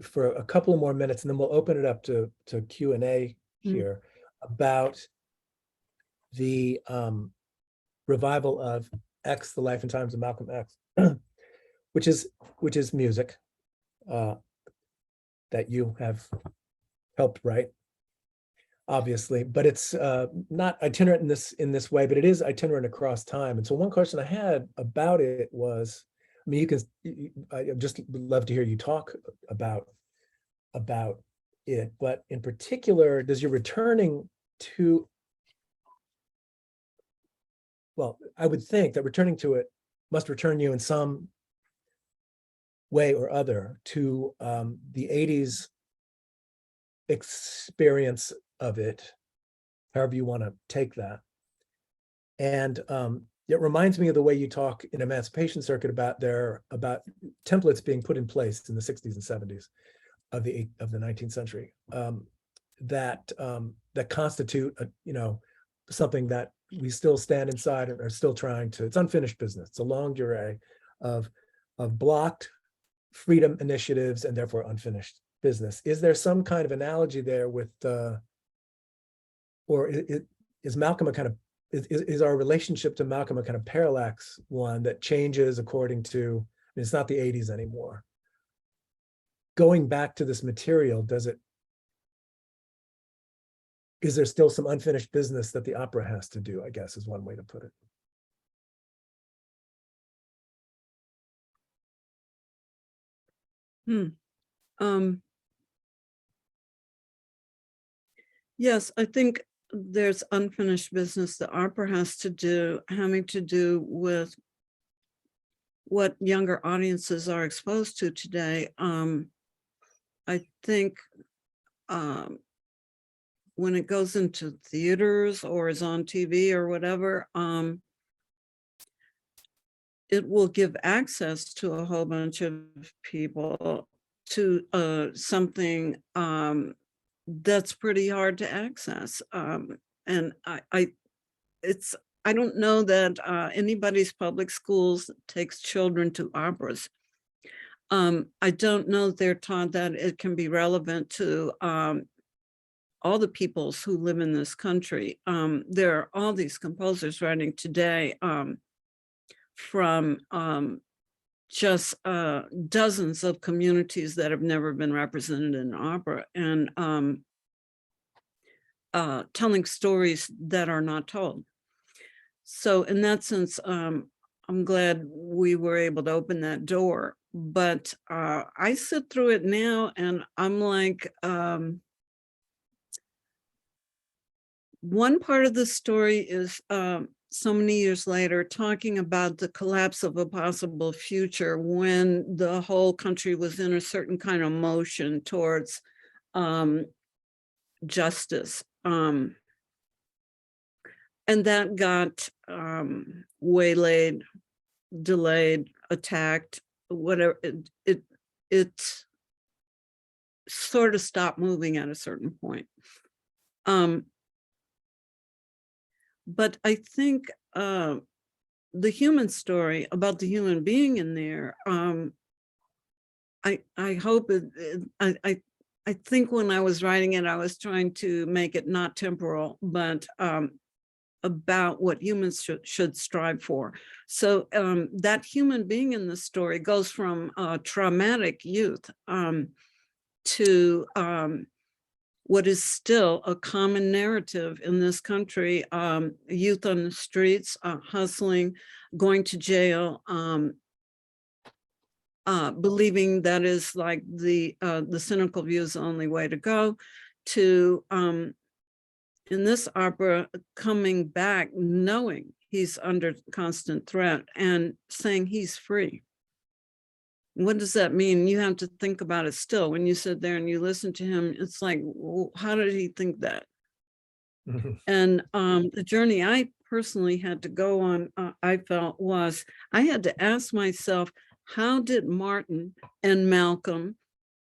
for a couple of more minutes, and then we'll open it up to Q&A here about the revival of X, The Life and Times of Malcolm X, which is music that you have helped write, obviously, but it's not itinerant in this way, but it is itinerant across time. And so one question I had about it was, I mean, I just would love to hear you talk about it, but in particular, does your returning to, well, I would think that returning to it must return you in some way or other to the 80s experience of it, however you want to take that. And it reminds me of the way you talk in Emancipation Circuit about templates being put in place in the 60s and 70s of the 19th century that constitute something that we still stand inside and are still trying to. It's unfinished business. It's a longue durée of blocked freedom initiatives and therefore unfinished business. Is there some kind of analogy there with or is Malcolm a kind of is our relationship to Malcolm a kind of parallax one that changes according to, I mean, it's not the 80s anymore. Going back to this material, is there still some unfinished business that the opera has to do, I guess, is one way to put it. Yes, I think there's unfinished business the opera has to do, having to do with what younger audiences are exposed to today. I think when it goes into theaters or is on TV or whatever, it will give access to a whole bunch of people to something that's pretty hard to access. And I don't know that anybody's public schools takes children to operas. I don't know if they're taught that it can be relevant to all the peoples who live in this country. There are all these composers writing today from just dozens of communities that have never been represented in opera, and telling stories that are not told. So in that sense, I'm glad we were able to open that door. But I sit through it now and I'm like, one part of the story is so many years later talking about the collapse of a possible future when the whole country was in a certain kind of motion towards justice. And that got waylaid, delayed, attacked, whatever. It sort of stopped moving at a certain point. But I think the human story about the human being in there, I hope I think when I was writing it, I was trying to make it not temporal, but about what humans should strive for. So that human being in the story goes from traumatic youth to what is still a common narrative in this country, youth on the streets, hustling, going to jail, believing that is like the cynical view is the only way to go, to in this opera coming back knowing he's under constant threat and saying he's free. What does that mean? You have to think about it still. When you sit there and you listen to him, it's like, well, how did he think that? And the journey I personally had to go on, I felt, was I had to ask myself, how did Martin and Malcolm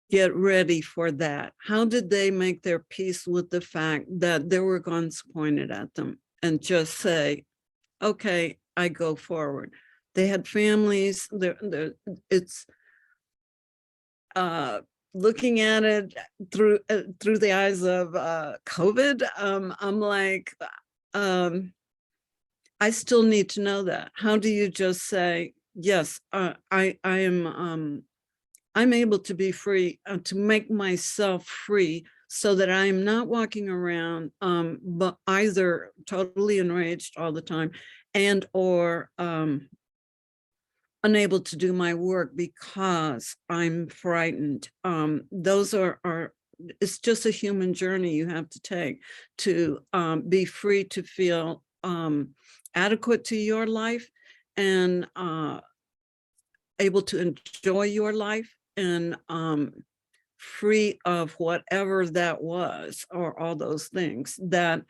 get ready for that? How did they make their peace with the fact that there were guns pointed at them and just say, okay, I go forward? They had families. It's looking at it through the eyes of COVID. I'm like, I still need to know that. How do you just say, yes, I am I'm able to be free, to make myself free, so that I am not walking around but either totally enraged all the time and or unable to do my work because I'm frightened. Those are it's just a human journey you have to take to be free to feel adequate to your life and able to enjoy your life and free of whatever that was, or all those things that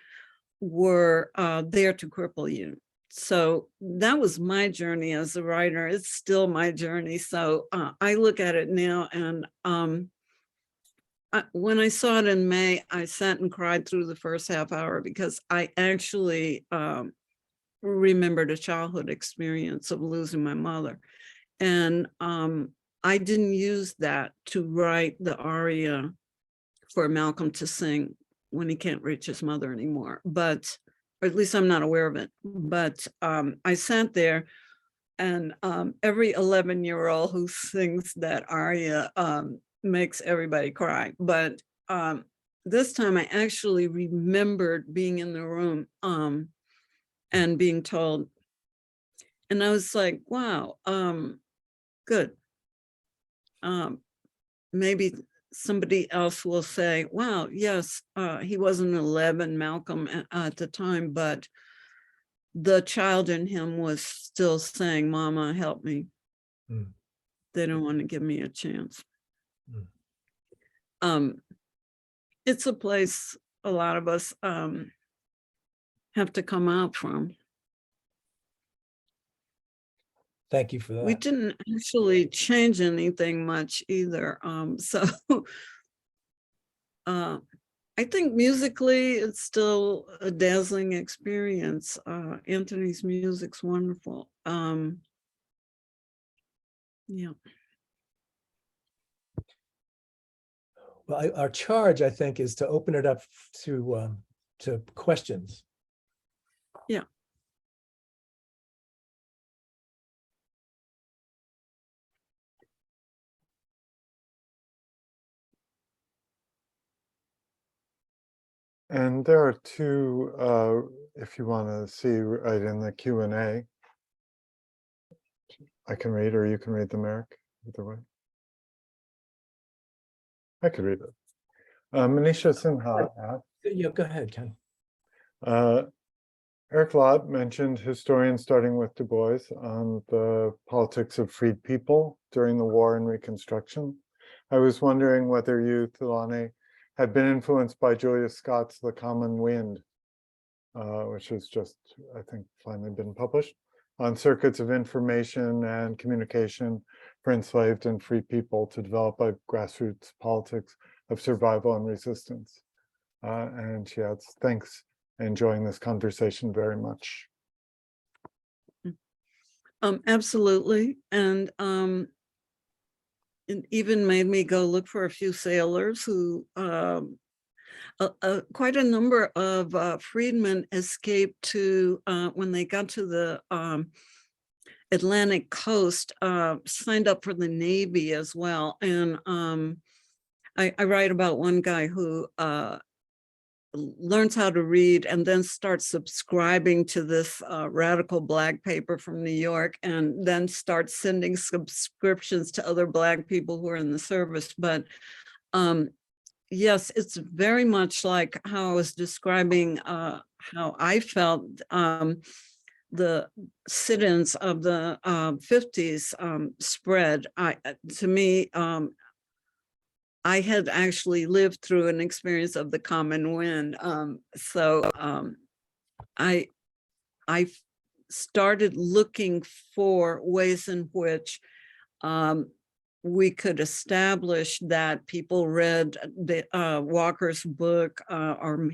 were there to cripple you. So that was my journey as a writer. It's still my journey. So I look at it now, and when I saw it in May, I sat and cried through the first half hour because I actually remembered a childhood experience of losing my mother. And I didn't use that to write the aria for Malcolm to sing when he can't reach his mother anymore, but, or at least I'm not aware of it. But I sat there, and every 11-year-old who sings that aria makes everybody cry. But this time I actually remembered being in the room and being told, and I was like, wow, good. Maybe somebody else will say, wow, yes, he wasn't 11, Malcolm, at the time, but the child in him was still saying, Mama, help me. Mm. They don't want to give me a chance. Mm. It's a place a lot of us have to come out from. Thank you for that. We didn't actually change anything much either. So I think musically, it's still a dazzling experience. Anthony's music's wonderful. Yeah. Well, our charge, I think, is to open it up to questions. Yeah. And there are two, if you want to see right in the Q&A, I can read or you can read them, Eric, either way. I could read it. Manisha Sinha asked, Yeah, go ahead, Ken. Eric Lott mentioned historians starting with Du Bois on the politics of freed people during the war and Reconstruction. I was wondering whether you, Thilani, had been influenced by Julia Scott's The Common Wind, which has just, I think, finally been published, on circuits of information and communication for enslaved and free people to develop a grassroots politics of survival and resistance. And she adds, thanks, enjoying this conversation very much. Absolutely. And it even made me go look for a few sailors who, quite a number of freedmen escaped to, when they got to the Atlantic coast, signed up for the Navy as well. And I write about one guy who learns how to read and then starts subscribing to this radical Black paper from New York, and then starts sending subscriptions to other Black people who are in the service. But yes, it's very much like how I was describing how I felt the sit-ins of the 50s spread. To me, I had actually lived through an experience of the common wind. I started looking for ways in which we could establish that people read the, Walker's book or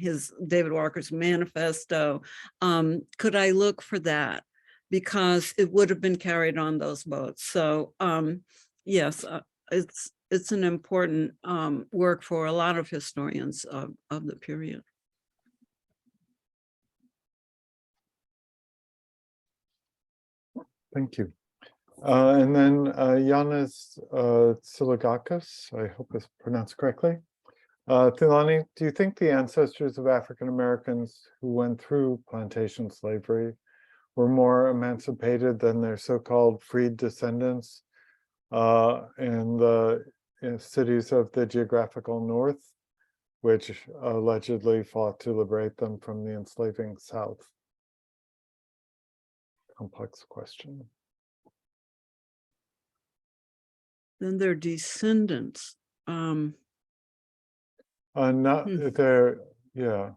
David Walker's manifesto. Could I look for that? Because it would have been carried on those boats. So yes, it's an important work for a lot of historians of the period. Thank you. And then Yanis Silagakis, I hope it's pronounced correctly. Thilani, do you think the ancestors of African Americans who went through plantation slavery were more emancipated than their so-called freed descendants in the cities of the geographical North, which allegedly fought to liberate them from the enslaving South? Complex question. Then their descendants. Not Hmm. there, yeah.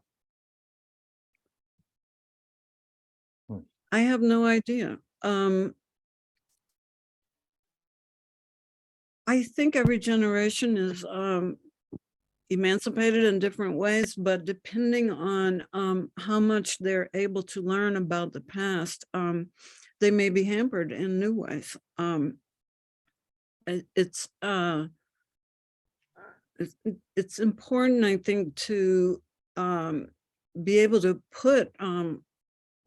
I have no idea. I think every generation is emancipated in different ways, but depending on how much they're able to learn about the past, they may be hampered in new ways. It's important, I think, to be able to put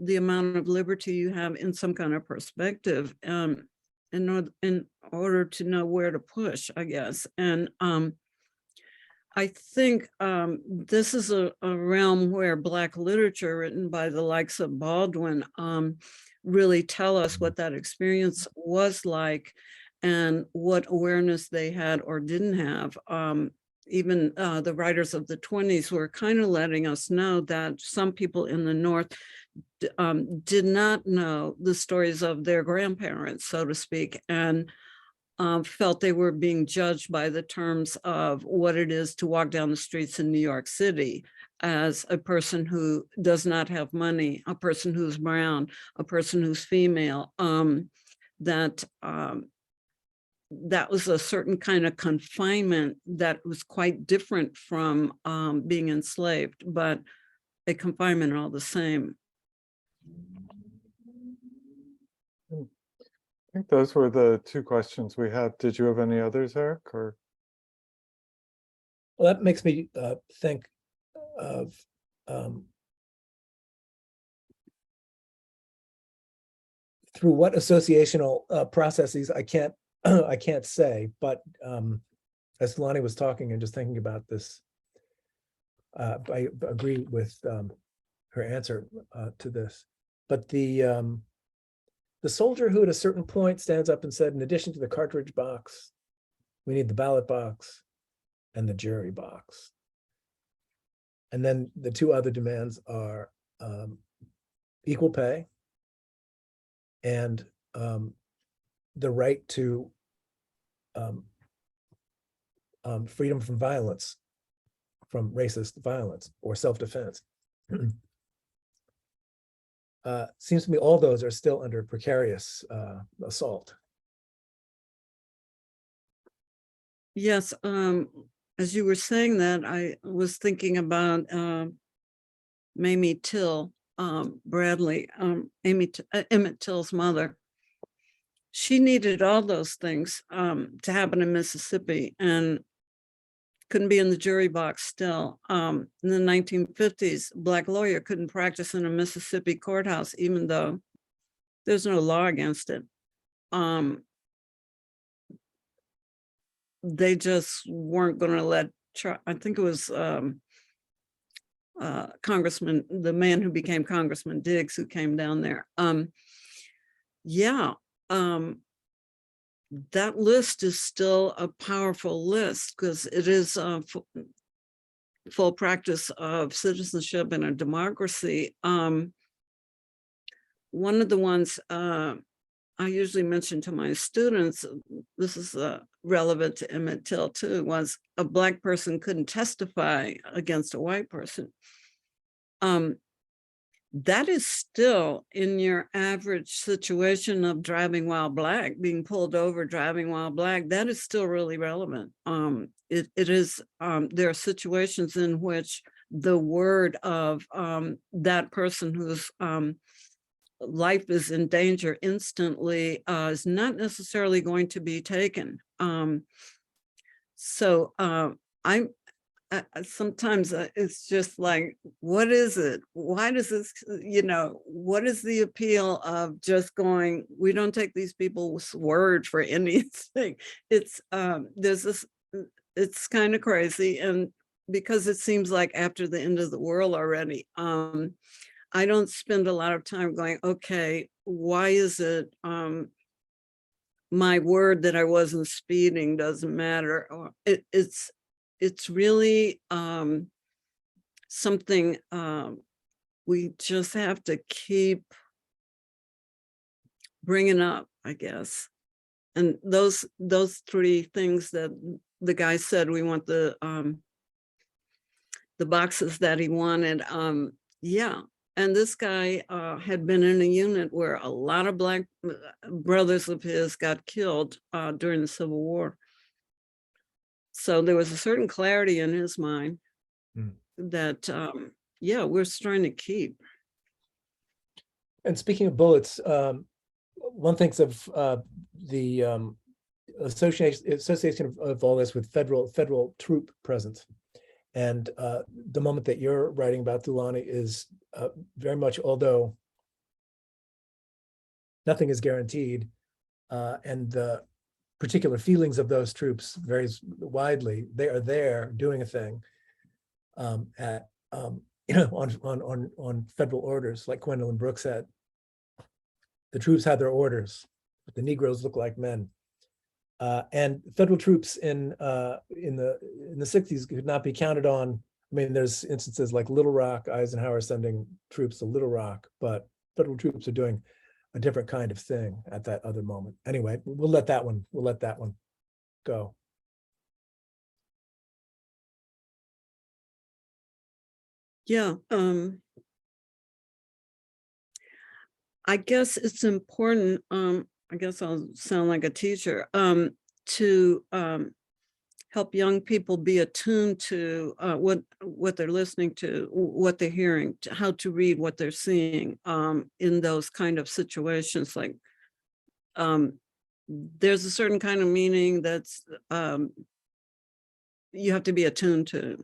the amount of liberty you have in some kind of perspective in order to know where to push, I guess. And I think this is a realm where Black literature written by the likes of Baldwin really tell us what that experience was like and what awareness they had or didn't have. Even the writers of the 20s were kind of letting us know that some people in the North did not know the stories of their grandparents, so to speak, and felt they were being judged by the terms of what it is to walk down the streets in New York City as a person who does not have money, a person who's brown, a person who's female, that that was a certain kind of confinement that was quite different from being enslaved, but a confinement all the same. I think those were the two questions we had. Did you have any others, Eric, or? Well, that makes me think of through what associational processes I can't I can't say, but as Lonnie was talking and just thinking about this, I agree with her answer to this. But the soldier who at a certain point stands up and said, in addition to the cartridge box, we need the ballot box and the jury box. And then the two other demands are equal pay and the right to freedom from violence, from racist violence or self-defense. Seems to me all those are still under precarious assault. Yes, as you were saying that, I was thinking about Mamie Till Bradley, Emmett Till's mother. She needed all those things to happen in Mississippi and couldn't be in the jury box still. In the 1950s, Black lawyer couldn't practice in a Mississippi courthouse, even though there's no law against it. They just weren't going to let, I think it was Congressman, the man who became Congressman Diggs, who came down there. Yeah, that list is still a powerful list because it is full practice of citizenship in a democracy. One of the ones I usually mention to my students, this is relevant to Emmett Till too, was a Black person couldn't testify against a white person. That is still in your average situation of driving while Black, being pulled over, driving while Black, that is still really relevant. It is, there are situations in which the word of that person whose life is in danger instantly is not necessarily going to be taken. So sometimes it's just like, what is it? Why does this, what is the appeal of just going, we don't take these people's word for anything? It's, there's this, it's kind of crazy. And because it seems like after the end of the world already, I don't spend a lot of time going, okay, why is it my word that I wasn't speeding doesn't matter? Or it's really something we just have to keep bringing up, I guess. And those three things that the guy said, we want the boxes that he wanted. Yeah. And this guy had been in a unit where a lot of Black brothers of his got killed during the Civil War. So there was a certain clarity in his mind that, yeah, we're trying to keep. And speaking of bullets, one thinks of the association of all this with federal troop presence. And the moment that you're writing about, Thulani, is very much, although nothing is guaranteed, and the particular feelings of those troops varies widely. They are there doing a thing at on federal orders, like Gwendolyn Brooks said. The troops had their orders, but the Negroes look like men. And federal troops in the 60s could not be counted on. I mean, there's instances like Little Rock, Eisenhower sending troops to Little Rock, but federal troops are doing a different kind of thing at that other moment. Anyway, we'll let that one go. Yeah, I guess it's important, I guess I'll sound like a teacher, to help young people be attuned to what they're listening to, what they're hearing, how to read what they're seeing in those kind of situations. Like there's a certain kind of meaning that's you have to be attuned to.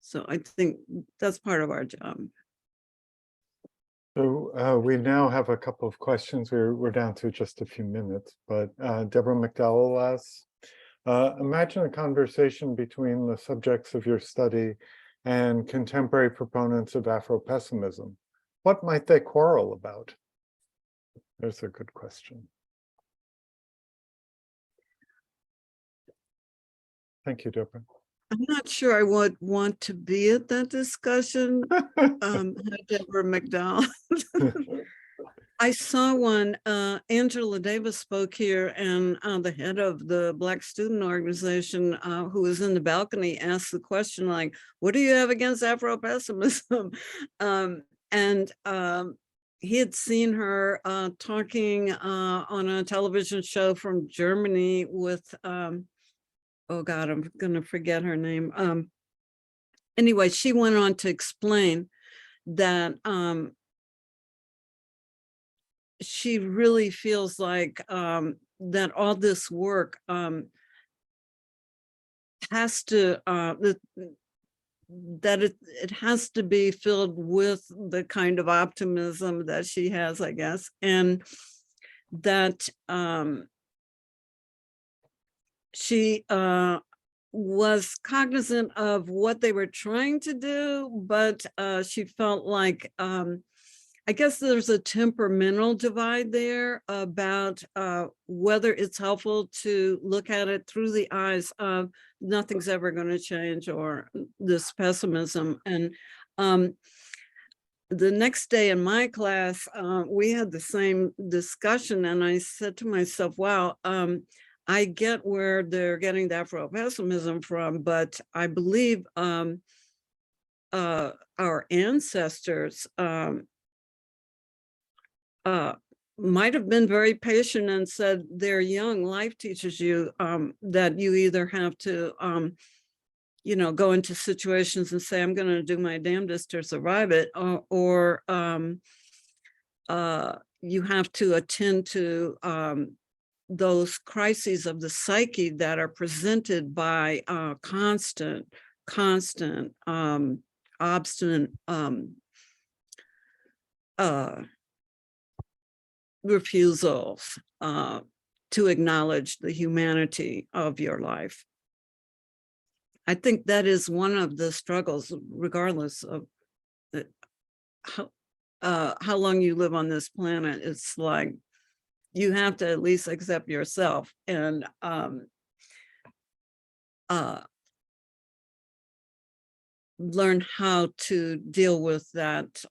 So I think that's part of our job. So we now have a couple of questions. We're down to just a few minutes, but Deborah McDowell asks, imagine a conversation between the subjects of your study and contemporary proponents of Afro-pessimism. What might they quarrel about? There's a good question. Thank you, Deborah. I'm not sure I would want to be at that discussion. Hi, Deborah McDowell. I saw one, Angela Davis spoke here, and the head of the Black Student Organization, who was in the balcony, asked the question like, what do you have against Afro-pessimism? And he had seen her talking on a television show from Germany with, oh God, I'm gonna forget her name. Anyway, she went on to explain that she really feels like that all this work has to, that it has to be filled with the kind of optimism that she has, I guess, and that she was cognizant of what they were trying to do, but she felt like, I guess there's a temperamental divide there about whether it's helpful to look at it through the eyes of nothing's ever going to change or this pessimism. And the next day in my class, we had the same discussion, and I said to myself, wow, I get where they're getting the Afro-pessimism from, but I believe our ancestors might have been very patient and said they're young. Life teaches you that you either have to, you know, go into situations and say, I'm going to do my damnedest to survive it, or you have to attend to those crises of the psyche that are presented by constant, obstinate refusals to acknowledge the humanity of your life. I think that is one of the struggles, regardless of how long you live on this planet. It's like you have to at least accept yourself and learn how to deal with that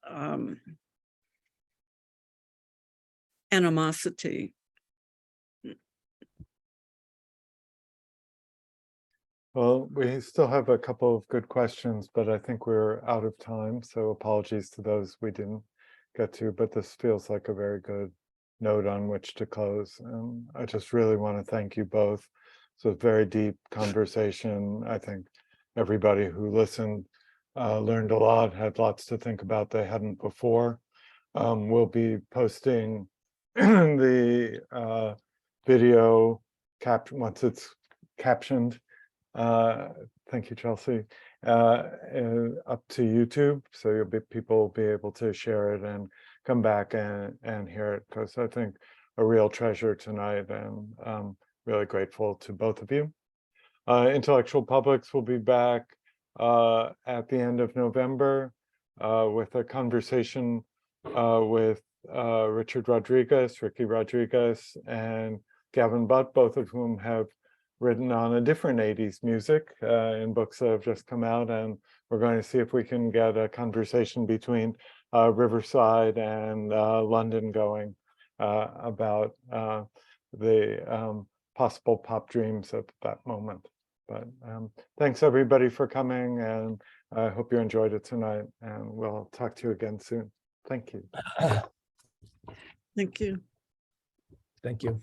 animosity. Well, we still have a couple of good questions, but I think we're out of time. So apologies to those we didn't get to, but this feels like a very good note on which to close. And I just really want to thank you both. So very deep conversation. I think everybody who listened learned a lot, had lots to think about they hadn't before. We'll be posting the video once it's captioned. Thank you, Chelsea. Up to YouTube, so people will be able to share it and come back and hear it, because I think a real treasure tonight, and really grateful to both of you. Intellectual Publics will be back at the end of November with a conversation with Ricky Rodriguez, and Gavin Butt, both of whom have written on a different 80s music in books that have just come out, and we're going to see if we can get a conversation between Riverside and London going about the possible pop dreams of that moment. But thanks everybody for coming, and I hope you enjoyed it tonight, and we'll talk to you again soon. Thank you. Thank you. Thank you.